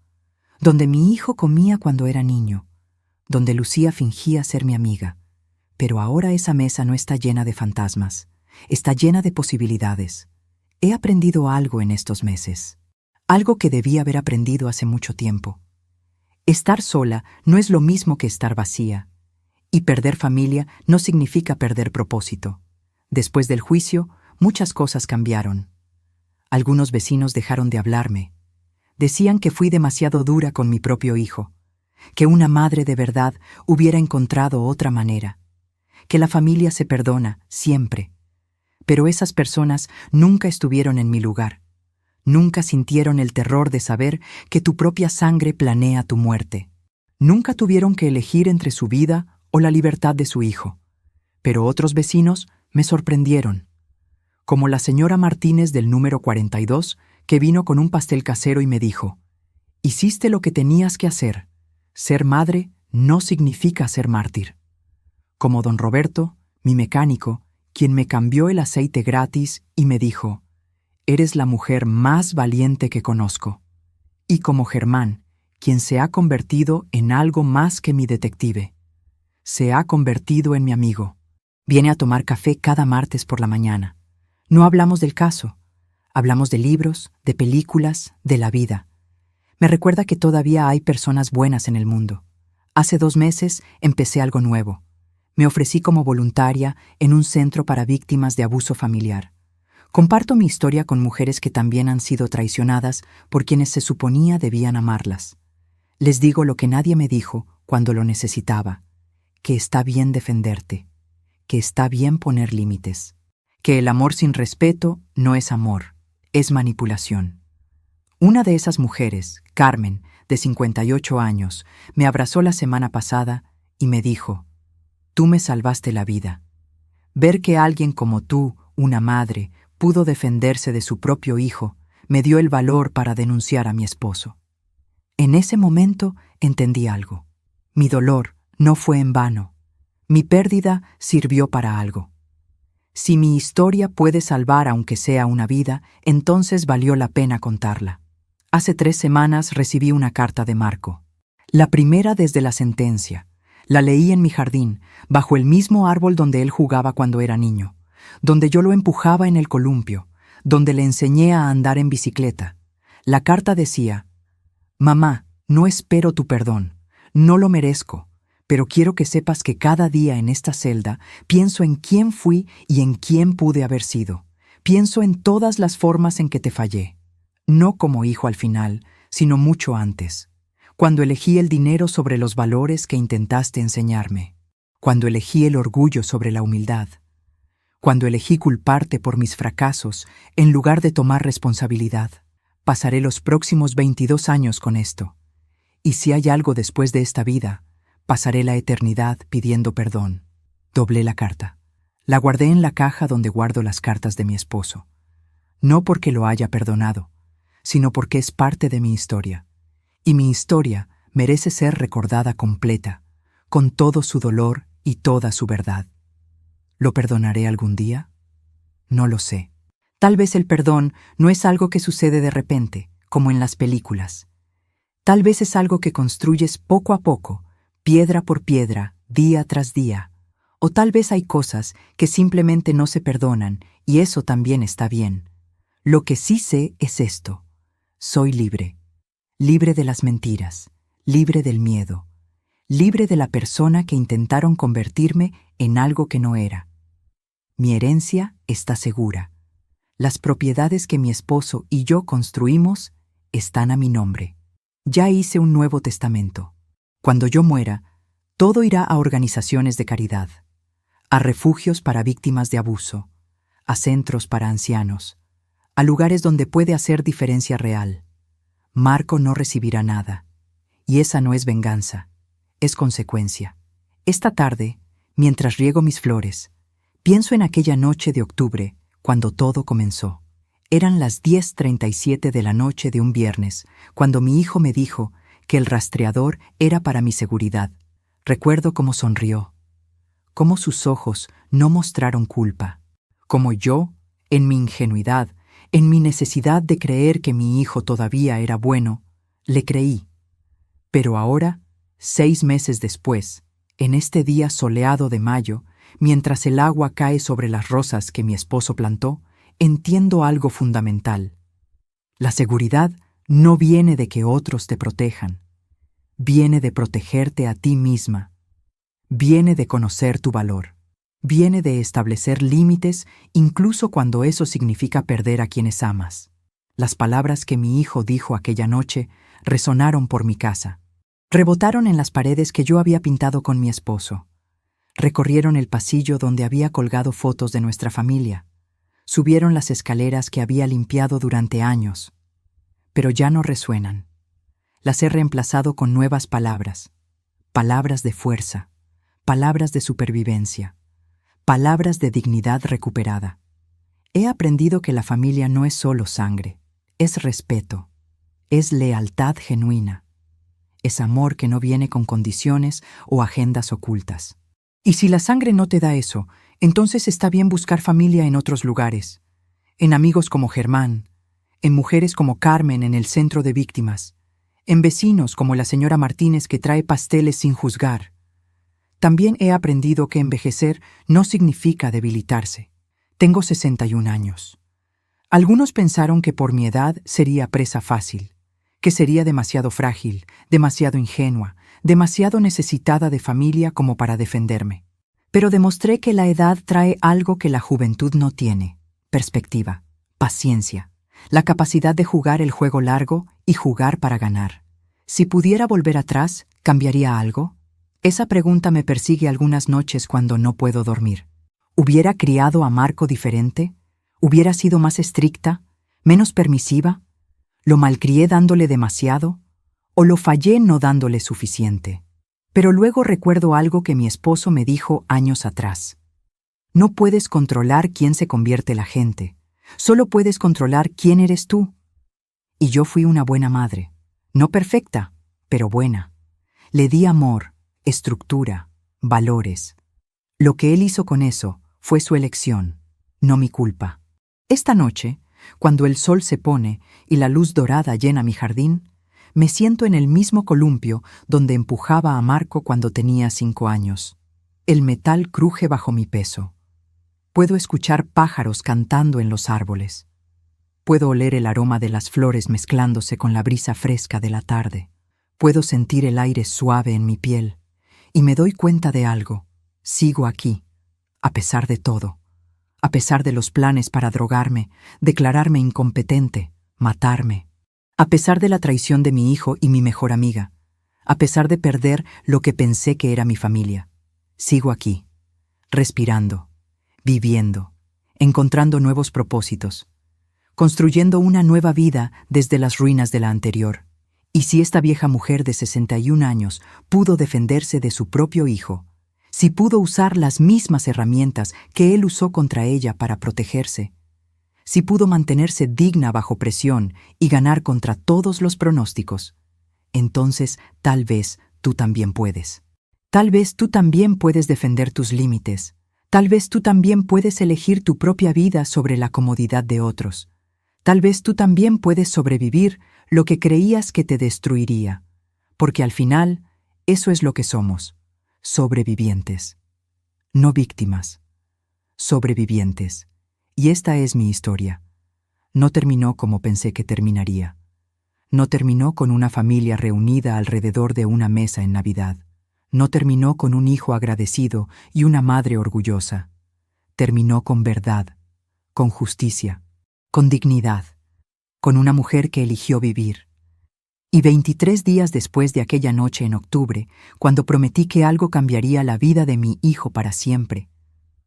donde mi hijo comía cuando era niño, donde Lucía fingía ser mi amiga. Pero ahora esa mesa no está llena de fantasmas, está llena de posibilidades. He aprendido algo en estos meses, algo que debía haber aprendido hace mucho tiempo. Estar sola no es lo mismo que estar vacía, y perder familia no significa perder propósito. Después del juicio, muchas cosas cambiaron. Algunos vecinos dejaron de hablarme. Decían que fui demasiado dura con mi propio hijo, que una madre de verdad hubiera encontrado otra manera, que la familia se perdona siempre. Pero esas personas nunca estuvieron en mi lugar. Nunca sintieron el terror de saber que tu propia sangre planea tu muerte. Nunca tuvieron que elegir entre su vida o la libertad de su hijo. Pero otros vecinos me sorprendieron, como la señora Martínez del número 42, que vino con un pastel casero y me dijo: «Hiciste lo que tenías que hacer. Ser madre no significa ser mártir». Como don Roberto, mi mecánico, quien me cambió el aceite gratis y me dijo: «Eres la mujer más valiente que conozco». Y como Germán, quien se ha convertido en algo más que mi detective. Se ha convertido en mi amigo. Viene a tomar café cada martes por la mañana. No hablamos del caso. Hablamos de libros, de películas, de la vida. Me recuerda que todavía hay personas buenas en el mundo. Hace 2 meses empecé algo nuevo. Me ofrecí como voluntaria en un centro para víctimas de abuso familiar. Comparto mi historia con mujeres que también han sido traicionadas por quienes se suponía debían amarlas. Les digo lo que nadie me dijo cuando lo necesitaba: que está bien defenderte, que está bien poner límites, que el amor sin respeto no es amor, es manipulación. Una de esas mujeres, Carmen, de 58 años, me abrazó la semana pasada y me dijo: «Tú me salvaste la vida. Ver que alguien como tú, una madre, pudo defenderse de su propio hijo, me dio el valor para denunciar a mi esposo. En ese momento entendí algo. Mi dolor no fue en vano. Mi pérdida sirvió para algo. Si mi historia puede salvar aunque sea una vida, entonces valió la pena contarla. Hace 3 semanas recibí una carta de Marco. La primera desde la sentencia. La leí en mi jardín, bajo el mismo árbol donde él jugaba cuando era niño, donde yo lo empujaba en el columpio, donde le enseñé a andar en bicicleta. La carta decía: «Mamá, no espero tu perdón, no lo merezco, pero quiero que sepas que cada día en esta celda pienso en quién fui y en quién pude haber sido. Pienso en todas las formas en que te fallé. No como hijo al final, sino mucho antes. Cuando elegí el dinero sobre los valores que intentaste enseñarme. Cuando elegí el orgullo sobre la humildad. Cuando elegí culparte por mis fracasos en lugar de tomar responsabilidad. Pasaré los próximos 22 años con esto. Y si hay algo después de esta vida, pasaré la eternidad pidiendo perdón». Doblé la carta. La guardé en la caja donde guardo las cartas de mi esposo. No porque lo haya perdonado, sino porque es parte de mi historia. Y mi historia merece ser recordada completa, con todo su dolor y toda su verdad. ¿Lo perdonaré algún día? No lo sé. Tal vez el perdón no es algo que sucede de repente, como en las películas. Tal vez es algo que construyes poco a poco, piedra por piedra, día tras día. O tal vez hay cosas que simplemente no se perdonan y eso también está bien. Lo que sí sé es esto: soy libre. Libre de las mentiras, libre del miedo, libre de la persona que intentaron convertirme en algo que no era. Mi herencia está segura. Las propiedades que mi esposo y yo construimos están a mi nombre. Ya hice un nuevo testamento. Cuando yo muera, todo irá a organizaciones de caridad, a refugios para víctimas de abuso, a centros para ancianos, a lugares donde puede hacer diferencia real. Marco no recibirá nada. Y esa no es venganza, es consecuencia. Esta tarde, mientras riego mis flores, pienso en aquella noche de octubre, cuando todo comenzó. Eran las 10:37 de la noche de un viernes, cuando mi hijo me dijo que el rastreador era para mi seguridad. Recuerdo cómo sonrió, cómo sus ojos no mostraron culpa, cómo yo, en mi ingenuidad, en mi necesidad de creer que mi hijo todavía era bueno, le creí. Pero ahora, 6 meses después, en este día soleado de mayo, mientras el agua cae sobre las rosas que mi esposo plantó, entiendo algo fundamental. La seguridad no viene de que otros te protejan. Viene de protegerte a ti misma. Viene de conocer tu valor. Viene de establecer límites incluso cuando eso significa perder a quienes amas. Las palabras que mi hijo dijo aquella noche resonaron por mi casa. Rebotaron en las paredes que yo había pintado con mi esposo. Recorrieron el pasillo donde había colgado fotos de nuestra familia. Subieron las escaleras que había limpiado durante años. Pero ya no resuenan. Las he reemplazado con nuevas palabras. Palabras de fuerza. Palabras de supervivencia. Palabras de dignidad recuperada. He aprendido que la familia no es solo sangre, es respeto, es lealtad genuina, es amor que no viene con condiciones o agendas ocultas. Y si la sangre no te da eso, entonces está bien buscar familia en otros lugares, en amigos como Germán, en mujeres como Carmen en el centro de víctimas, en vecinos como la señora Martínez que trae pasteles sin juzgar. También he aprendido que envejecer no significa debilitarse. Tengo 61 años. Algunos pensaron que por mi edad sería presa fácil, que sería demasiado frágil, demasiado ingenua, demasiado necesitada de familia como para defenderme. Pero demostré que la edad trae algo que la juventud no tiene: perspectiva, paciencia, la capacidad de jugar el juego largo y jugar para ganar. Si pudiera volver atrás, ¿cambiaría algo? Esa pregunta me persigue algunas noches cuando no puedo dormir. ¿Hubiera criado a Marco diferente? ¿Hubiera sido más estricta? ¿Menos permisiva? ¿Lo malcrié dándole demasiado? ¿O lo fallé no dándole suficiente? Pero luego recuerdo algo que mi esposo me dijo años atrás. No puedes controlar quién se convierte la gente. Solo puedes controlar quién eres tú. Y yo fui una buena madre. No perfecta, pero buena. Le di amor, estructura, valores. Lo que él hizo con eso fue su elección, no mi culpa. Esta noche, cuando el sol se pone y la luz dorada llena mi jardín, me siento en el mismo columpio donde empujaba a Marco cuando tenía 5 años. El metal cruje bajo mi peso. Puedo escuchar pájaros cantando en los árboles. Puedo oler el aroma de las flores mezclándose con la brisa fresca de la tarde. Puedo sentir el aire suave en mi piel. Y me doy cuenta de algo. Sigo aquí, a pesar de todo. A pesar de los planes para drogarme, declararme incompetente, matarme. A pesar de la traición de mi hijo y mi mejor amiga. A pesar de perder lo que pensé que era mi familia. Sigo aquí, respirando, viviendo, encontrando nuevos propósitos, construyendo una nueva vida desde las ruinas de la anterior. Y si esta vieja mujer de 61 años pudo defenderse de su propio hijo, si pudo usar las mismas herramientas que él usó contra ella para protegerse, si pudo mantenerse digna bajo presión y ganar contra todos los pronósticos, entonces tal vez tú también puedes. Tal vez tú también puedes defender tus límites. Tal vez tú también puedes elegir tu propia vida sobre la comodidad de otros. Tal vez tú también puedes sobrevivir lo que creías que te destruiría, porque al final eso es lo que somos, sobrevivientes. No víctimas, sobrevivientes. Y esta es mi historia. No terminó como pensé que terminaría. No terminó con una familia reunida alrededor de una mesa en Navidad. No terminó con un hijo agradecido y una madre orgullosa. Terminó con verdad, con justicia, con dignidad, con una mujer que eligió vivir. Y 23 días después de aquella noche en octubre, cuando prometí que algo cambiaría la vida de mi hijo para siempre,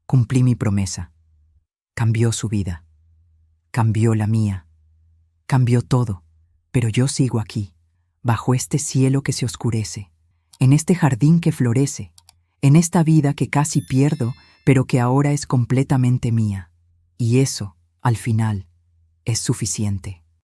cumplí mi promesa. Cambió su vida. Cambió la mía. Cambió todo. Pero yo sigo aquí, bajo este cielo que se oscurece, en este jardín que florece, en esta vida que casi pierdo, pero que ahora es completamente mía. Y eso, al final, es suficiente.